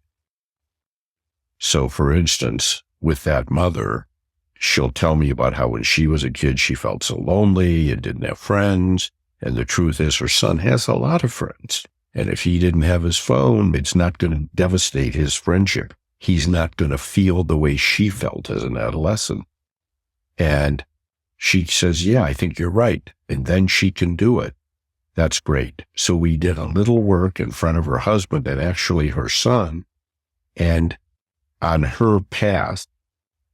So for instance, with that mother, she'll tell me about how when she was a kid, she felt so lonely and didn't have friends. And the truth is her son has a lot of friends. And if he didn't have his phone, it's not going to devastate his friendship. He's not going to feel the way she felt as an adolescent. And she says, yeah, I think you're right. And then she can do it. That's great. So we did a little work in front of her husband and actually her son, and on her past,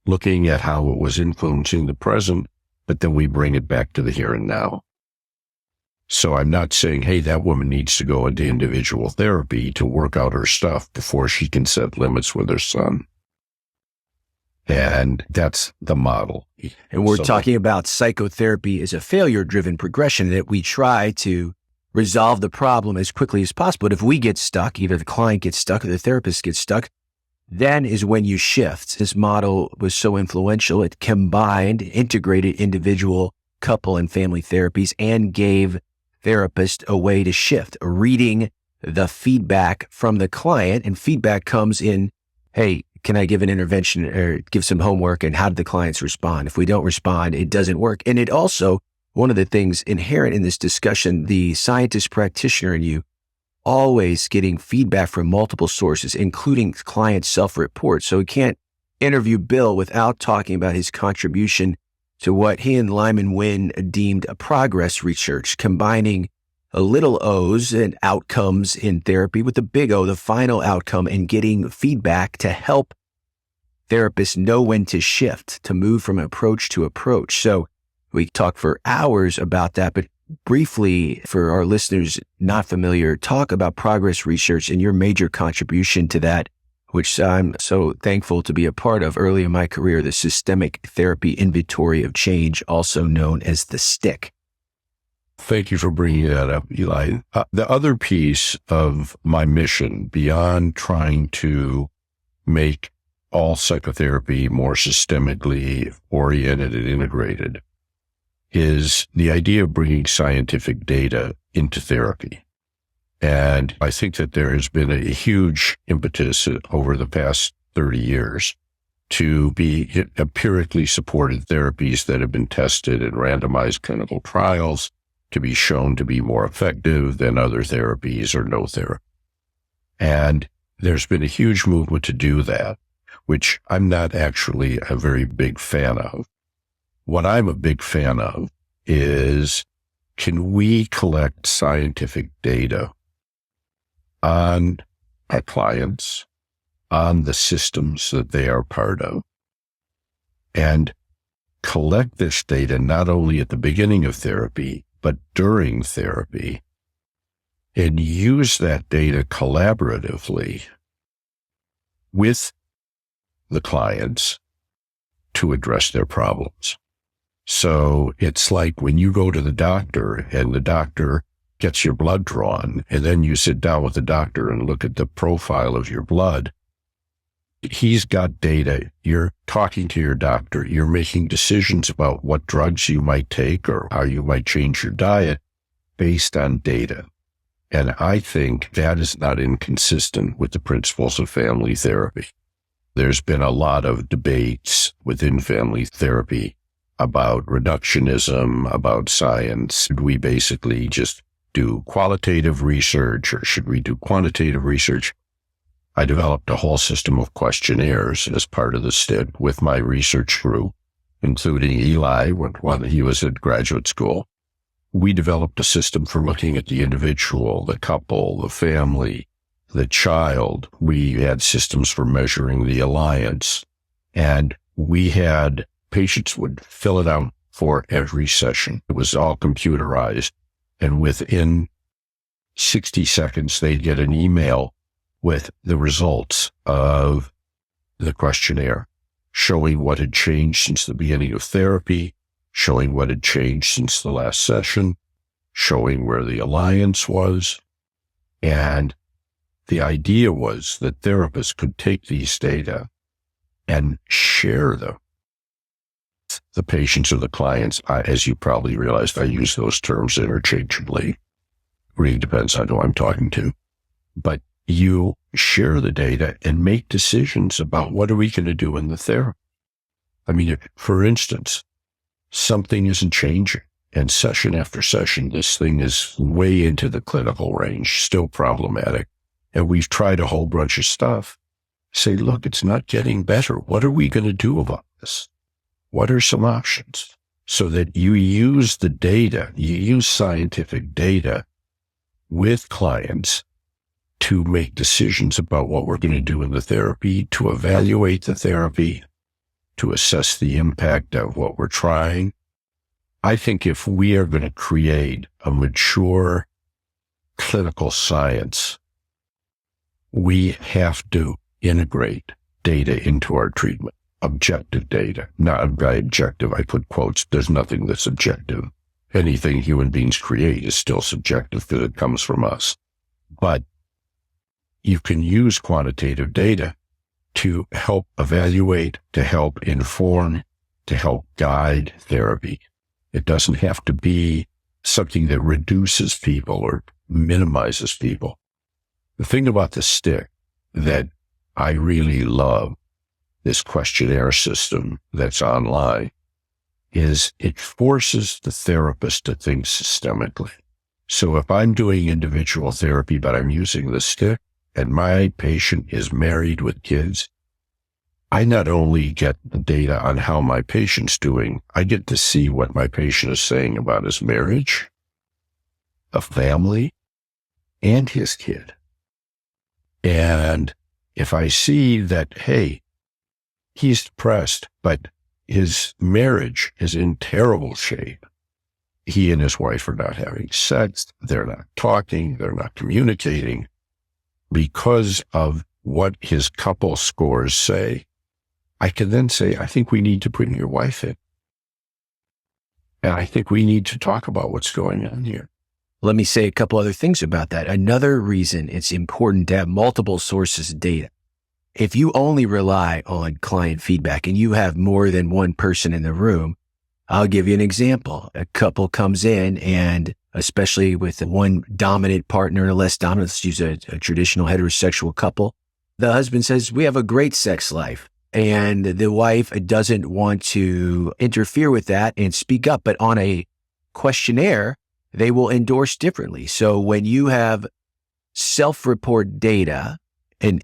looking at how it was influencing the present, but then we bring it back to the here and now. So I'm not saying, hey, that woman needs to go into individual therapy to work out her stuff before she can set limits with her son. And that's the model. And we're talking about psychotherapy as a failure-driven progression that we try to resolve the problem as quickly as possible. But if we get stuck, either the client gets stuck or the therapist gets stuck, then is when you shift. This model was so influential. It combined, integrated individual, couple, and family therapies and gave therapists a way to shift, reading the feedback from the client. And feedback comes in, hey, can I give an intervention or give some homework? And how did the clients respond? If we don't respond, it doesn't work. And it also, one of the things inherent in this discussion, the scientist practitioner in you, always getting feedback from multiple sources, including client self-report. So we can't interview Bill without talking about his contribution to what he and Lyman Wynn deemed a progress research, combining a little O's and outcomes in therapy with the big O, the final outcome, and getting feedback to help therapists know when to shift, to move from approach to approach. So we talk for hours about that, but briefly, for our listeners not familiar, talk about progress research and your major contribution to that, which I'm so thankful to be a part of early in my career, the Systemic Therapy Inventory of Change, also known as the STIC. Thank you for bringing that up, Eli. The other piece of my mission, beyond trying to make all psychotherapy more systemically oriented and integrated, is the idea of bringing scientific data into therapy. And I think that there has been a huge impetus over the past 30 years to be empirically supported therapies that have been tested in randomized clinical trials to be shown to be more effective than other therapies or no therapy. And there's been a huge movement to do that, which I'm not actually a very big fan of. What I'm a big fan of is, can we collect scientific data on our clients, on the systems that they are part of, and collect this data not only at the beginning of therapy, but during therapy, and use that data collaboratively with the clients to address their problems. So it's like when you go to the doctor and the doctor gets your blood drawn, and then you sit down with the doctor and look at the profile of your blood. He's got data. You're talking to your doctor. You're making decisions about what drugs you might take or how you might change your diet based on data. And I think that is not inconsistent with the principles of family therapy. There's been a lot of debates within family therapy about reductionism, about science. Should we basically just do qualitative research or should we do quantitative research? I developed a whole system of questionnaires as part of the STID with my research group, including Eli when he was at graduate school. We developed a system for looking at the individual, the couple, the family, the child. We had systems for measuring the alliance, and we had patients would fill it out for every session. It was all computerized, and within 60 seconds, they'd get an email with the results of the questionnaire, showing what had changed since the beginning of therapy, showing what had changed since the last session, showing where the alliance was. And the idea was that therapists could take these data and share them. The patients or the clients, as you probably realized, I use those terms interchangeably. Really depends on who I'm talking to. But you share the data and make decisions about what are we going to do in the therapy. I mean, for instance, something isn't changing, and session after session, this thing is way into the clinical range, still problematic. And we've tried a whole bunch of stuff. Say, look, it's not getting better. What are we going to do about this? What are some options? So that you use the data, you use scientific data with clients to make decisions about what we're going to do in the therapy, to evaluate the therapy, to assess the impact of what we're trying. I think if we are going to create a mature clinical science, we have to integrate data into our treatment. Objective data. Not by objective, I put quotes. There's nothing that's objective. Anything human beings create is still subjective because it comes from us. But you can use quantitative data to help evaluate, to help inform, to help guide therapy. It doesn't have to be something that reduces people or minimizes people. The thing about the stick that I really love, this questionnaire system that's online, is it forces the therapist to think systemically. So if I'm doing individual therapy, but I'm using the stick, and my patient is married with kids, I not only get the data on how my patient's doing, I get to see what my patient is saying about his marriage, a family, and his kid. And if I see that, hey, he's depressed, but his marriage is in terrible shape. He and his wife are not having sex. They're not talking. They're not communicating because of what his couple scores say. I can then say, I think we need to bring your wife in. And I think we need to talk about what's going on here. Let me say a couple other things about that. Another reason it's important to have multiple sources of data. If you only rely on client feedback and you have more than one person in the room, I'll give you an example. A couple comes in, and especially with one dominant partner and a less dominant, let's use a traditional heterosexual couple, the husband says, we have a great sex life. And the wife doesn't want to interfere with that and speak up. But on a questionnaire, they will endorse differently. So when you have self-report data, and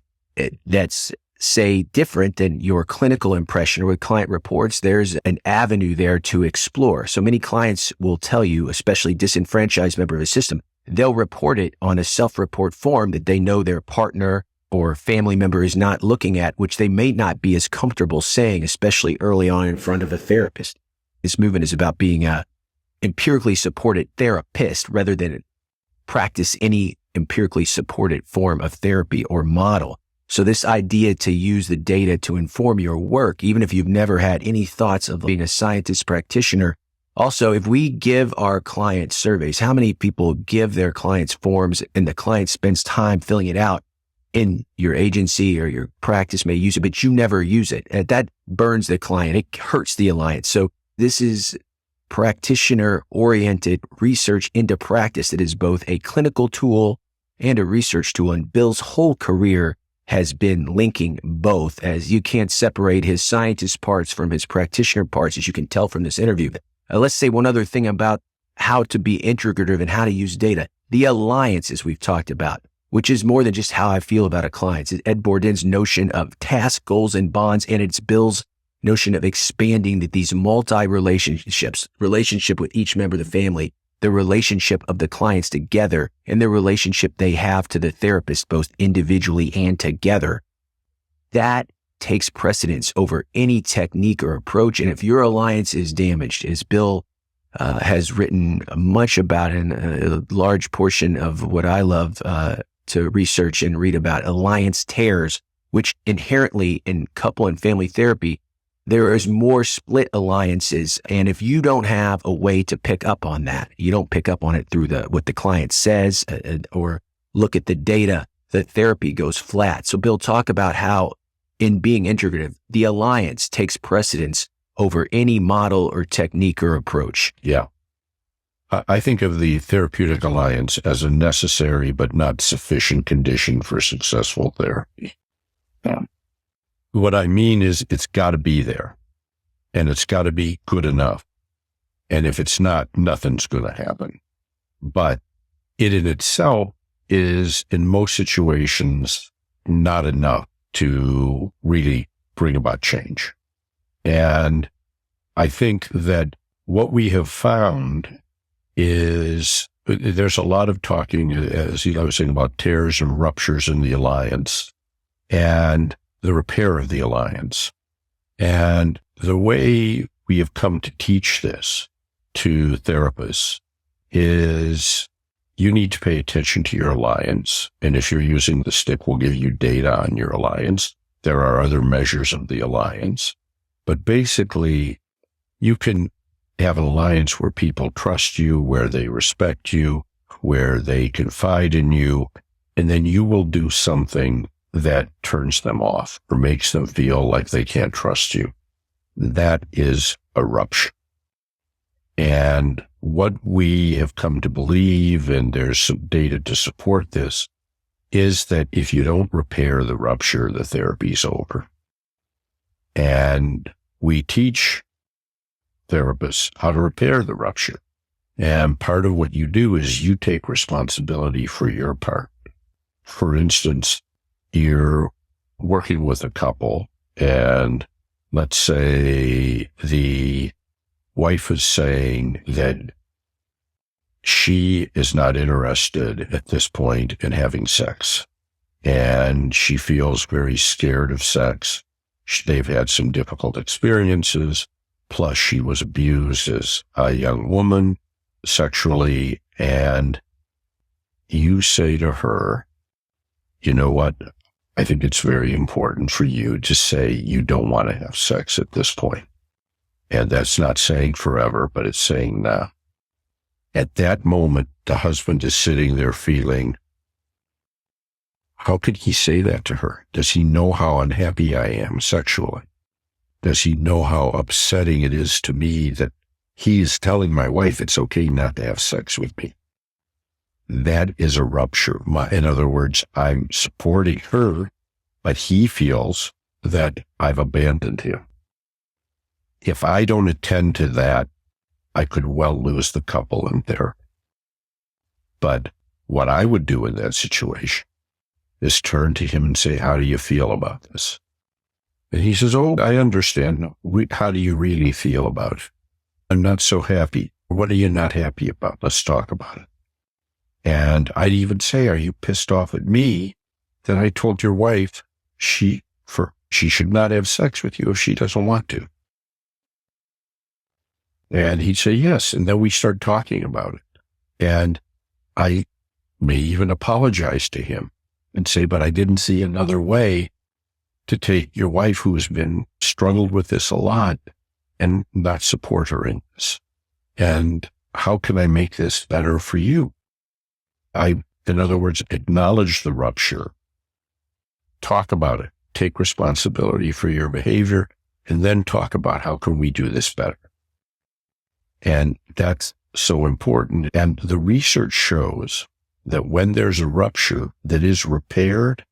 that's, say, different than your clinical impression or with client reports, there's an avenue there to explore. So many clients will tell you, especially disenfranchised member of the system, they'll report it on a self-report form that they know their partner or family member is not looking at, which they may not be as comfortable saying, especially early on in front of a therapist. This movement is about being a empirically supported therapist rather than practice any empirically supported form of therapy or model. So this idea to use the data to inform your work, even if you've never had any thoughts of being a scientist practitioner. Also, if we give our clients surveys, how many people give their clients forms and the client spends time filling it out in your agency or your practice may use it, but you never use it. And that burns the client. It hurts the alliance. So this is practitioner-oriented research into practice that is both a clinical tool and a research tool. And Bill's whole career has been linking both, as you can't separate his scientist parts from his practitioner parts, as you can tell from this interview. Let's say one other thing about how to be integrative and how to use data. The alliances we've talked about, which is more than just how I feel about a client. It's Ed Bourdain's notion of task, goals, and bonds, and it's Bill's notion of expanding these multi-relationships, relationship with each member of the family, the relationship of the clients together, and the relationship they have to the therapist, both individually and together. That takes precedence over any technique or approach. And if your alliance is damaged, as Bill has written much about in a large portion of what I love to research and read about, alliance tears, which inherently in couple and family therapy, there is more split alliances. And if you don't have a way to pick up on that, you don't pick up on it through what the client says or look at the data, the therapy goes flat. So Bill, talk about how in being integrative, the alliance takes precedence over any model or technique or approach. Yeah. I think of the therapeutic alliance as a necessary but not sufficient condition for successful therapy. Yeah. What I mean is it's got to be there, and it's got to be good enough. And if it's not, nothing's going to happen. But it in itself is, in most situations, not enough to really bring about change. And I think that what we have found is there's a lot of talking, as I was saying, about tears and ruptures in the alliance and the repair of the alliance. And the way we have come to teach this to therapists is you need to pay attention to your alliance. And if you're using the stick, we'll give you data on your alliance. There are other measures of the alliance. But basically, you can have an alliance where people trust you, where they respect you, where they confide in you, and then you will do something that turns them off or makes them feel like they can't trust you. That is a rupture. And what we have come to believe, and there's some data to support this, is that if you don't repair the rupture, the therapy's over. And we teach therapists how to repair the rupture. And part of what you do is you take responsibility for your part. For instance, you're working with a couple, and let's say the wife is saying that she is not interested at this point in having sex, and she feels very scared of sex. They've had some difficult experiences, plus she was abused as a young woman sexually, and you say to her, you know what? I think it's very important for you to say you don't want to have sex at this point. And that's not saying forever, but it's saying now. At that moment, the husband is sitting there feeling, how could he say that to her? Does he know how unhappy I am sexually? Does he know how upsetting it is to me that he is telling my wife it's okay not to have sex with me? That is a rupture. In other words, I'm supporting her, but he feels that I've abandoned him. If I don't attend to that, I could well lose the couple in there. But what I would do in that situation is turn to him and say, how do you feel about this? And he says, oh, I understand. How do you really feel about it? I'm not so happy. What are you not happy about? Let's talk about it. And I'd even say, are you pissed off at me that I told your wife she should not have sex with you if she doesn't want to? And he'd say, yes. And then we start talking about it. And I may even apologize to him and say, but I didn't see another way to take your wife who has been struggled with this a lot and not support her in this. And how can I make this better for you? In other words, acknowledge the rupture, talk about it, take responsibility for your behavior, and then talk about how can we do this better. And that's so important. And the research shows that when there's a rupture that is repaired,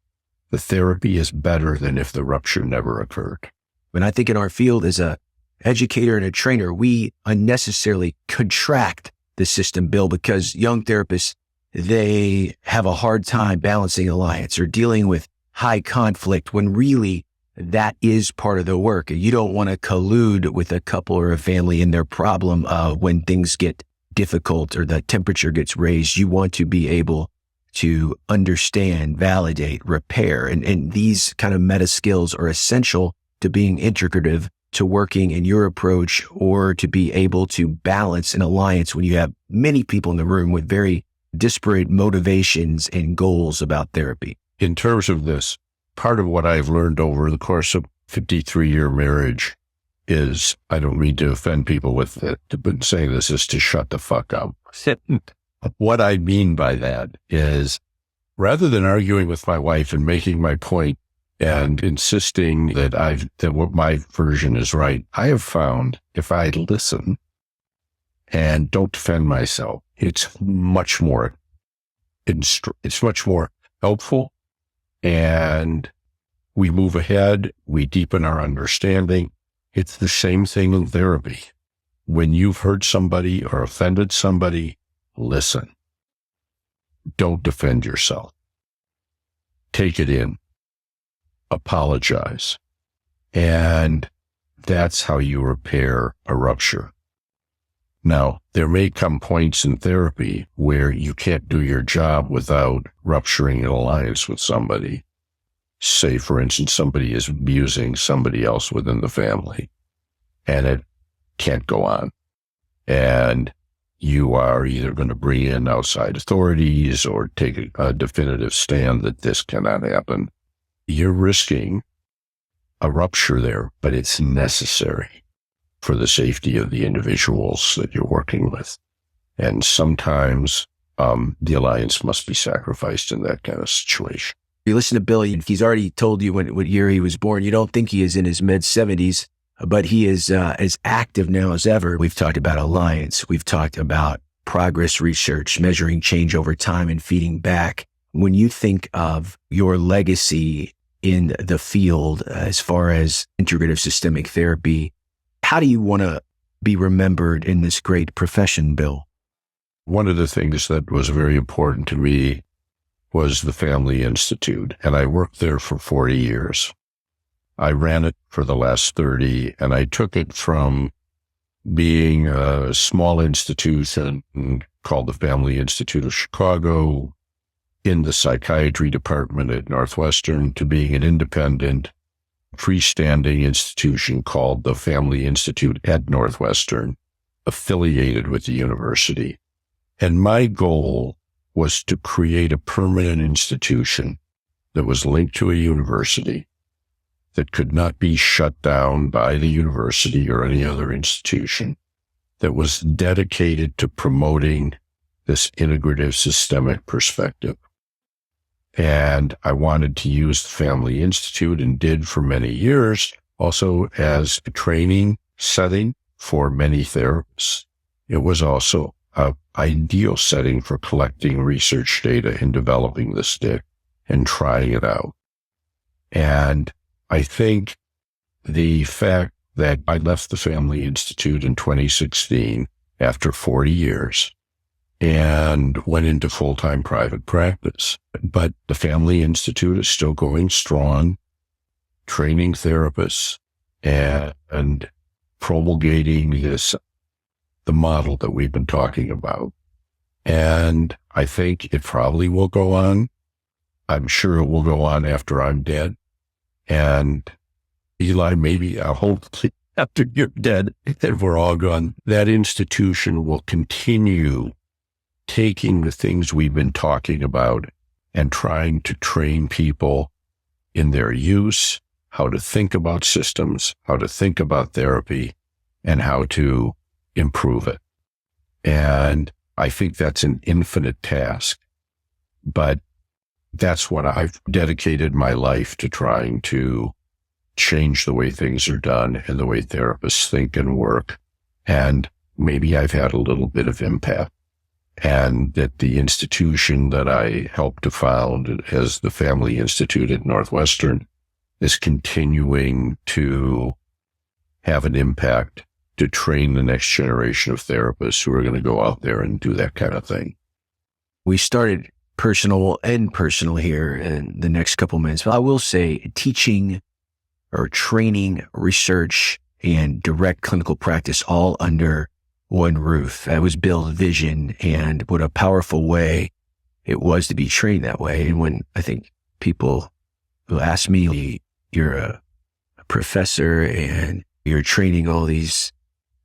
the therapy is better than if the rupture never occurred. And I think in our field as a educator and a trainer, we unnecessarily contract the system, Bill, because young therapists, they have a hard time balancing alliance or dealing with high conflict when really that is part of the work. You don't want to collude with a couple or a family in their problem when things get difficult or the temperature gets raised. You want to be able to understand, validate, repair. And these kind of meta skills are essential to being integrative, to working in your approach, or to be able to balance an alliance when you have many people in the room with very disparate motivations and goals about therapy. In terms of this, part of what I've learned over the course of 53-year marriage is, I don't mean to offend people with it, but saying this is to shut the fuck up. What I mean by that is, rather than arguing with my wife and making my point and insisting that what my version is right, I have found if I listen and don't defend myself, it's much more helpful, and we move ahead, we deepen our understanding. It's the same thing in therapy. When you've hurt somebody or offended somebody, listen. Don't defend yourself. Take it in. Apologize. And that's how you repair a rupture. Now, there may come points in therapy where you can't do your job without rupturing an alliance with somebody. Say, for instance, somebody is abusing somebody else within the family, and it can't go on. And you are either going to bring in outside authorities or take a definitive stand that this cannot happen. You're risking a rupture there, but it's necessary for the safety of the individuals that you're working with. And sometimes the alliance must be sacrificed in that kind of situation. You listen to Bill, he's already told you what year he was born. You don't think he is in his mid-70s, but he is as active now as ever. We've talked about alliance. We've talked about progress research, measuring change over time and feeding back. When you think of your legacy in the field as far as integrative systemic therapy, how do you want to be remembered in this great profession, Bill? One of the things that was very important to me was the Family Institute, and I worked there for 40 years. I ran it for the last 30, and I took it from being a small institution called the Family Institute of Chicago in the psychiatry department at Northwestern to being an independent, freestanding institution called the Family Institute at Northwestern, affiliated with the university. And my goal was to create a permanent institution that was linked to a university that could not be shut down by the university or any other institution, that was dedicated to promoting this integrative systemic perspective. And I wanted to use the Family Institute, and did for many years, also as a training setting for many therapists. It was also an ideal setting for collecting research data and developing this stick and trying it out. And I think the fact that I left the Family Institute in 2016 after 40 years and went into full-time private practice. But the Family Institute is still going strong, training therapists and promulgating the model that we've been talking about. And I think it probably will go on. I'm sure it will go on after I'm dead. And Eli, maybe hopefully after you're dead and we're all gone, that institution will continue taking the things we've been talking about and trying to train people in their use, how to think about systems, how to think about therapy, and how to improve it. And I think that's an infinite task, but that's what I've dedicated my life to, trying to change the way things are done and the way therapists think and work. And maybe I've had a little bit of impact. And that the institution that I helped to found as the Family Institute at Northwestern is continuing to have an impact to train the next generation of therapists who are going to go out there and do that kind of thing. We started personal and personal here in the next couple minutes. But I will say teaching or training, research, and direct clinical practice all under one roof. That was Bill's vision, and what a powerful way it was to be trained that way. And when I think people will ask me, you're a professor and you're training all these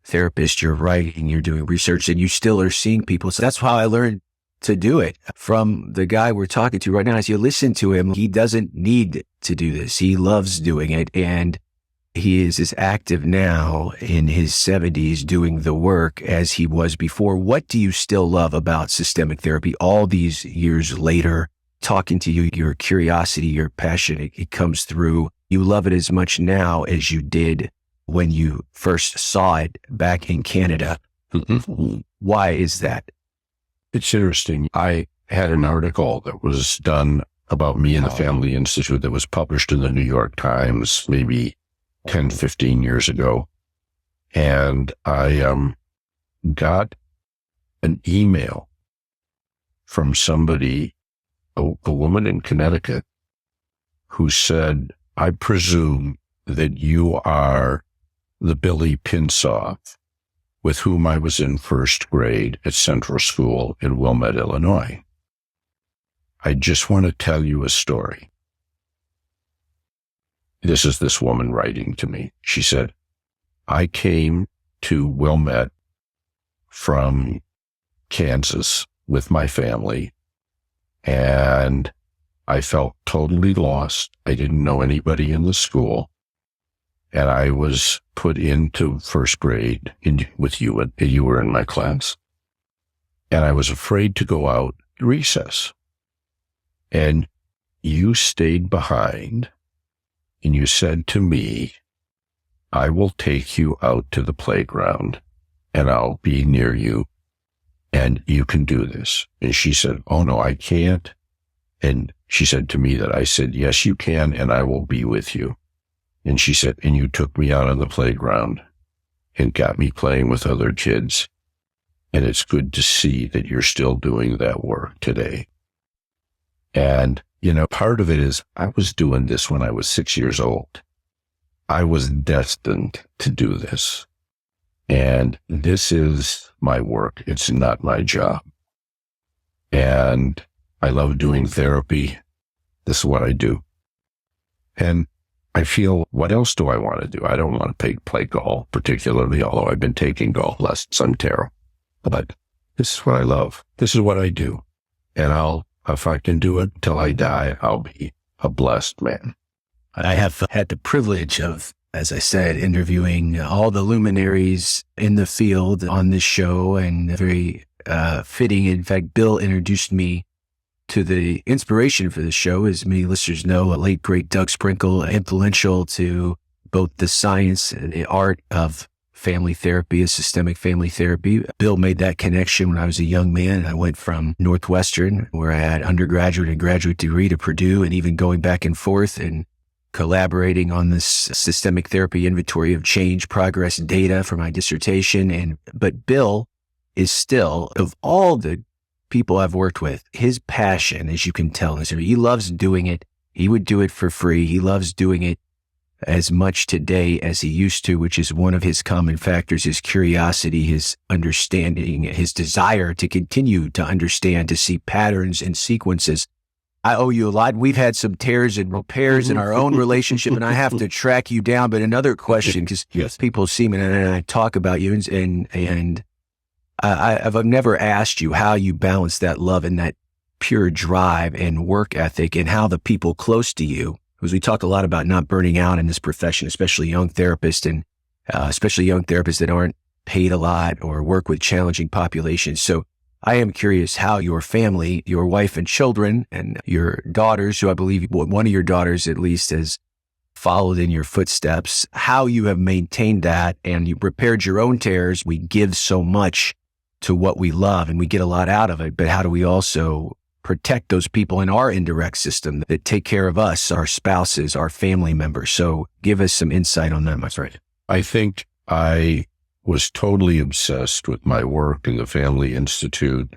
therapists, you're writing, you're doing research, and you still are seeing people. So that's how I learned to do it from the guy we're talking to right now. As you listen to him, he doesn't need to do this. He loves doing it. And he is as active now in his 70s doing the work as he was before. What do you still love about systemic therapy all these years later? Talking to you, your curiosity, your passion, it comes through. You love it as much now as you did when you first saw it back in Canada. Mm-hmm. Why is that? It's interesting. I had an article that was done about me and the Family Institute that was published in the New York Times maybe 10, 15 years ago. And I got an email from somebody, a woman in Connecticut, who said, I presume that you are the Billy Pinsoff with whom I was in first grade at Central School in Wilmette, Illinois. I just want to tell you a story. This is this woman writing to me. She said, I came to Wilmette from Kansas with my family, and I felt totally lost. I didn't know anybody in the school, and I was put into first grade with you, and you were in my class, and I was afraid to go out at recess, and you stayed behind. And you said to me, I will take you out to the playground and I'll be near you and you can do this. And she said, oh no, I can't. And she said to me that I said, yes, you can. And I will be with you. And she said, and you took me out on the playground and got me playing with other kids. And it's good to see that you're still doing that work today. And you know, part of it is I was doing this when I was 6 years old. I was destined to do this. And this is my work. It's not my job. And I love doing therapy. This is what I do. And I feel, what else do I want to do? I don't want to play golf particularly, although I've been taking golf lessons on tarot. But this is what I love. This is what I do. And if I can do it till I die, I'll be a blessed man. I have had the privilege of, as I said, interviewing all the luminaries in the field on this show, and very fitting. In fact, Bill introduced me to the inspiration for the show. As many listeners know, a late, great Doug Sprinkle, influential to both the science and the art of family therapy, systemic family therapy. Bill made that connection when I was a young man. I went from Northwestern, where I had undergraduate and graduate degree, to Purdue, and even going back and forth and collaborating on this systemic therapy inventory of change, progress, data for my dissertation. But Bill is still, of all the people I've worked with, his passion, as you can tell, he loves doing it. He would do it for free. He loves doing it as much today as he used to, which is one of his common factors, his curiosity, his understanding, his desire to continue to understand, to see patterns and sequences. I owe you a lot. We've had some tears and repairs in our own relationship, and I have to track you down. But another question, because yes, people see me and I talk about you, and I've never asked you how you balance that love and that pure drive and work ethic and how the people close to you, because we talk a lot about not burning out in this profession, especially young therapists and especially young therapists that aren't paid a lot or work with challenging populations. So I am curious how your family, your wife and children and your daughters, who I believe one of your daughters at least has followed in your footsteps, how you have maintained that and you repaired your own tears. We give so much to what we love and we get a lot out of it, but how do we also protect those people in our indirect system that take care of us, our spouses, our family members? So give us some insight on that, my friend. I think I was totally obsessed with my work in the Family Institute.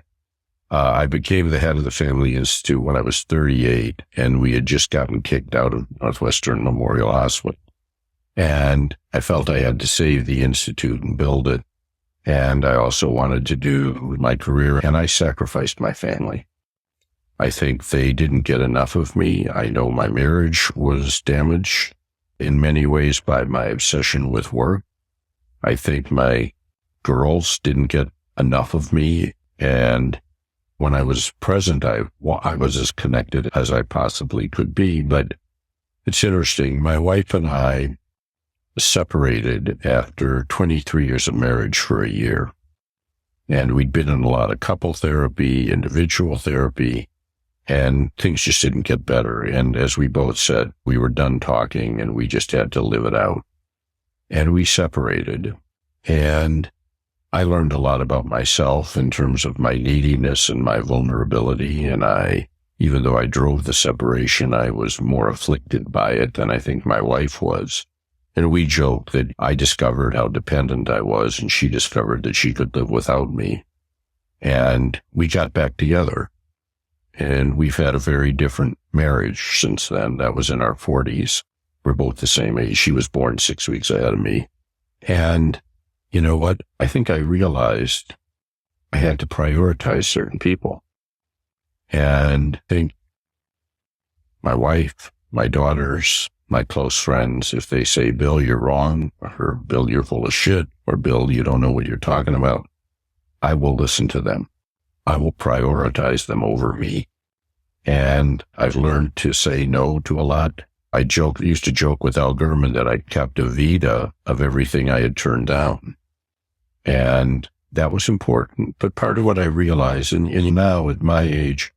I became the head of the Family Institute when I was 38, and we had just gotten kicked out of Northwestern Memorial Hospital. And I felt I had to save the Institute and build it. And I also wanted to do my career, and I sacrificed my family. I think they didn't get enough of me. I know my marriage was damaged in many ways by my obsession with work. I think my girls didn't get enough of me. And when I was present, I was as connected as I possibly could be. But it's interesting. My wife and I separated after 23 years of marriage for a year. And we'd been in a lot of couple therapy, individual therapy, and things just didn't get better. And as we both said, we were done talking and we just had to live it out. And we separated. And I learned a lot about myself in terms of my neediness and my vulnerability. And even though I drove the separation, I was more afflicted by it than I think my wife was. And we joked that I discovered how dependent I was and she discovered that she could live without me. And we got back together. And we've had a very different marriage since then. That was in our 40s. We're both the same age. She was born 6 weeks ahead of me. And you know what? I think I realized I had to prioritize certain people. And I think my wife, my daughters, my close friends, if they say, Bill, you're wrong, or Bill, you're full of shit, or Bill, you don't know what you're talking about, I will listen to them. I will prioritize them over me. And I've learned to say no to a lot. I used to joke with Al Gurman that I kept a Vita of everything I had turned down. And that was important. But part of what I realized, and now at my age,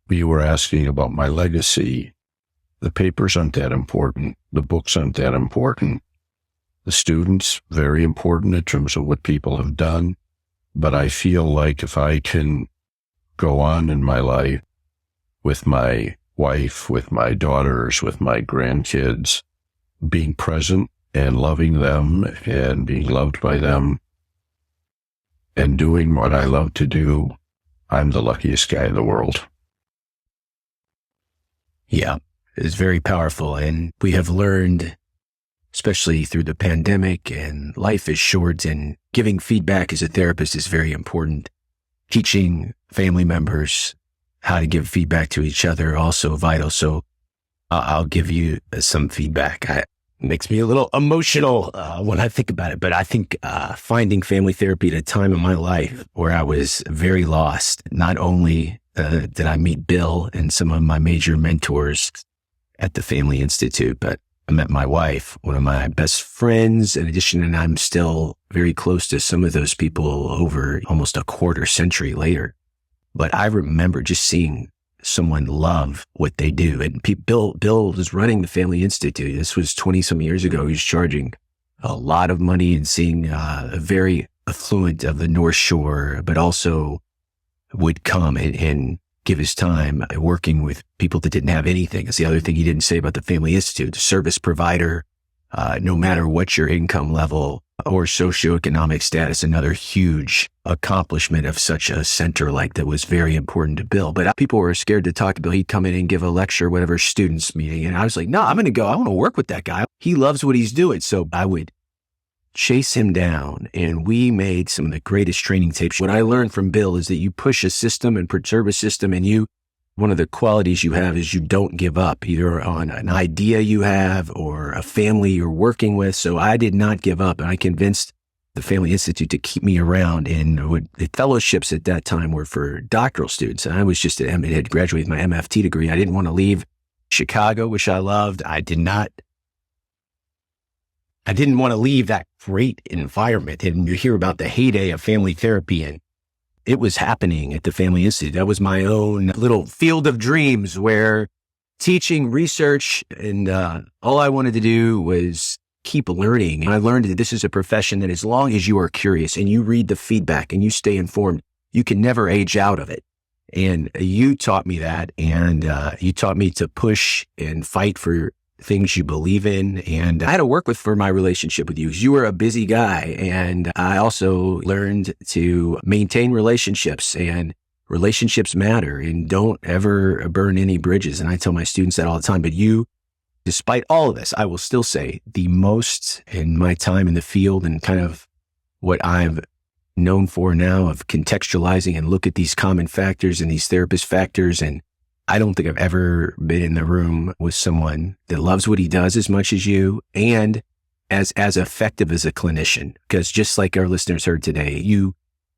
you were asking about my legacy. The papers aren't that important. The books aren't that important. The students, very important in terms of what people have done. But I feel like if I can go on in my life with my wife, with my daughters, with my grandkids, being present and loving them and being loved by them and doing what I love to do, I'm the luckiest guy in the world. Yeah, it's very powerful. And we have learned, especially through the pandemic and life is short, and giving feedback as a therapist is very important. Teaching family members how to give feedback to each other also vital. So I'll give you some feedback. It makes me a little emotional when I think about it, but I think finding family therapy at a time in my life where I was very lost, not only did I meet Bill and some of my major mentors at the Family Institute, but I met my wife, one of my best friends, in addition, and I'm still very close to some of those people over almost a quarter century later. But I remember just seeing someone love what they do. And Bill was running the Family Institute. This was 20 some years ago. He was charging a lot of money and seeing a very affluent of the North Shore, but also would come and give his time working with people that didn't have anything. That's the other thing he didn't say about the Family Institute. The service provider, no matter what your income level or socioeconomic status, another huge accomplishment of such a center like that was very important to Bill. But people were scared to talk to Bill. He'd come in and give a lecture, whatever, students meeting. And I was like, no, I'm going to go. I want to work with that guy. He loves what he's doing. So I would chase him down, and we made some of the greatest training tapes. What I learned from Bill is that you push a system and perturb a system, and one of the qualities you have is you don't give up, either on an idea you have or a family you're working with. So I did not give up, and I convinced the Family Institute to keep me around. And the fellowships at that time were for doctoral students. And I was just had graduated with my MFT degree. I didn't want to leave Chicago, which I loved. I didn't want to leave that great environment. And you hear about the heyday of family therapy, and it was happening at the Family Institute. That was my own little field of dreams where teaching, research, and all I wanted to do was keep learning. And I learned that this is a profession that as long as you are curious and you read the feedback and you stay informed, you can never age out of it. And you taught me that, and you taught me to push and fight for things you believe in. And I had to work for my relationship with you because you were a busy guy. And I also learned to maintain relationships, and relationships matter, and don't ever burn any bridges. And I tell my students that all the time. But you, despite all of this, I will still say the most in my time in the field and kind of what I've known for now of contextualizing and look at these common factors and these therapist factors. And I don't think I've ever been in the room with someone that loves what he does as much as you and as effective as a clinician. Because just like our listeners heard today, you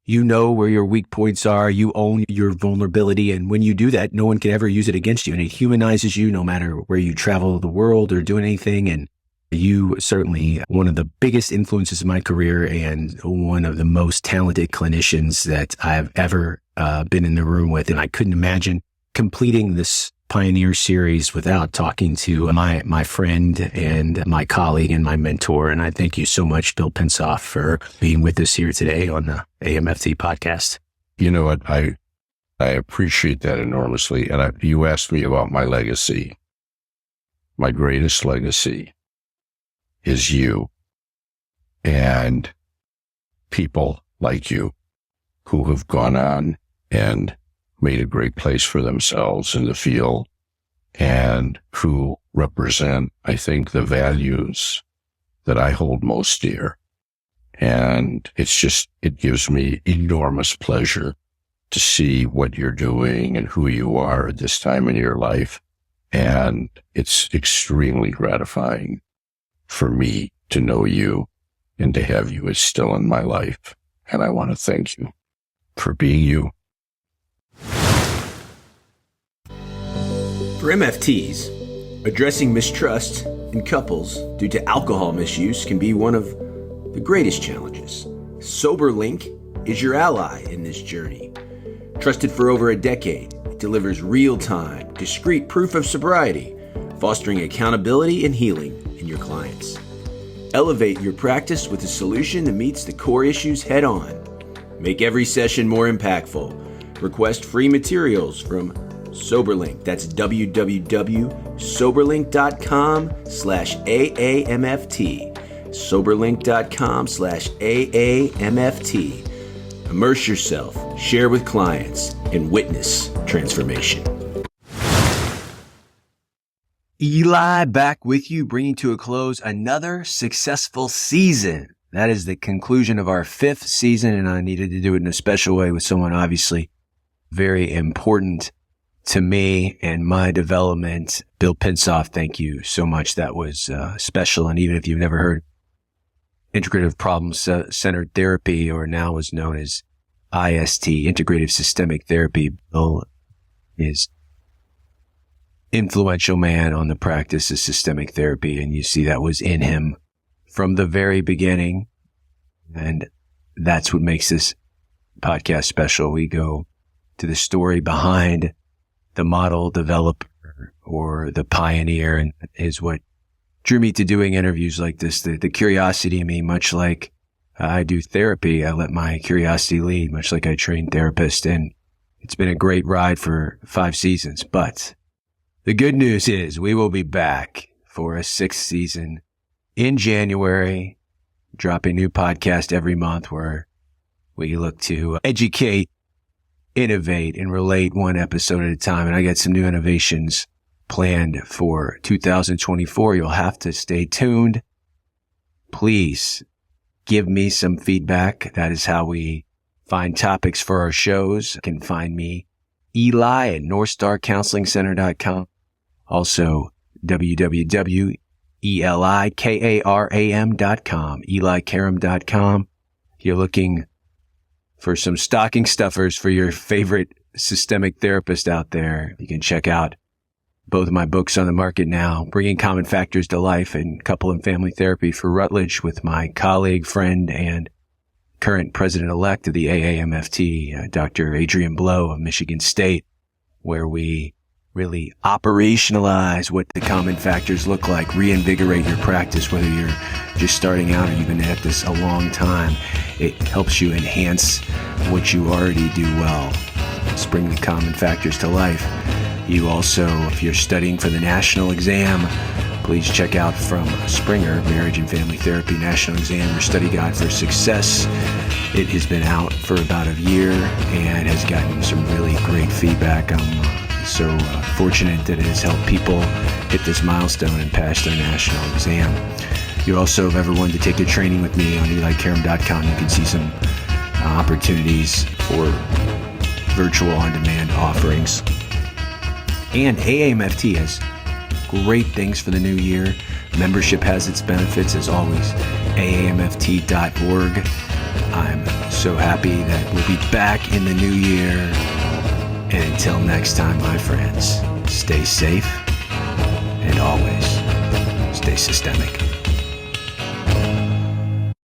know where your weak points are, you own your vulnerability. And when you do that, no one can ever use it against you. And it humanizes you no matter where you travel the world or do anything. And you certainly one of the biggest influences in my career and one of the most talented clinicians that I've ever been in the room with. And I couldn't imagine completing this Pioneer series without talking to my friend and my colleague and my mentor. And I thank you so much, Bill Pensoff, for being with us here today on the AAMFT podcast. You know what? I appreciate that enormously. And you asked me about my legacy. My greatest legacy is you and people like you who have gone on and made a great place for themselves in the field and who represent, I think, the values that I hold most dear. And it gives me enormous pleasure to see what you're doing and who you are at this time in your life. And it's extremely gratifying for me to know you and to have you as still in my life. And I want to thank you for being you. For MFTs, addressing mistrust in couples due to alcohol misuse can be one of the greatest challenges. SoberLink is your ally in this journey. Trusted for over a decade, it delivers real-time, discrete proof of sobriety, fostering accountability and healing in your clients. Elevate your practice with a solution that meets the core issues head-on. Make every session more impactful. Request free materials from SoberLink. That's www.soberlink.com/AAMFT. soberlink.com/AAMFT. Immerse yourself, share with clients, and witness transformation. Eli back with you, bringing to a close another successful season. That is the conclusion of our 5th season, and I needed to do it in a special way with someone obviously very important to me and my development. Bill Pensoff, thank you so much. That was special. And even if you've never heard Integrative Problem-Centered Therapy, or now is known as IST, Integrative Systemic Therapy, Bill is influential man on the practice of systemic therapy. And you see that was in him from the very beginning. And that's what makes this podcast special. We go to the story behind the model developer or the pioneer, and is what drew me to doing interviews like this. The curiosity in me, much like I do therapy, I let my curiosity lead, much like I train therapists. And it's been a great ride for 5 seasons. But the good news is we will be back for a 6th season in January, dropping a new podcast every month where we look to educate, innovate, and relate one episode at a time. And I got some new innovations planned for 2024. You'll have to stay tuned. Please give me some feedback. That is how we find topics for our shows. You can find me, Eli, at NorthstarCounselingCenter.com. Also, www.elikaram.com, elikaram.com. you're looking for some stocking stuffers for your favorite systemic therapist out there, you can check out both of my books on the market now, Bringing Common Factors to Life and Couple and Family Therapy for Rutledge, with my colleague, friend, and current president-elect of the AAMFT, Dr. Adrian Blow of Michigan State, where we really operationalize what the common factors look like, reinvigorate your practice, whether you're just starting out or you've been at this a long time. It helps you enhance what you already do well. Let's bring the common factors to life. You also, if you're studying for the national exam, please check out from Springer, Marriage and Family Therapy National Exam, your study guide for success. It has been out for about a year and has gotten some really great feedback. I'm so fortunate that it has helped people hit this milestone and pass their national exam. You also, if ever wanted to take a training with me on EliKaram.com, you can see some opportunities for virtual on-demand offerings. And AAMFT has great things for the new year. Membership has its benefits, as always. AAMFT.org. I'm so happy that we'll be back in the new year. And until next time, my friends, stay safe and always stay systemic.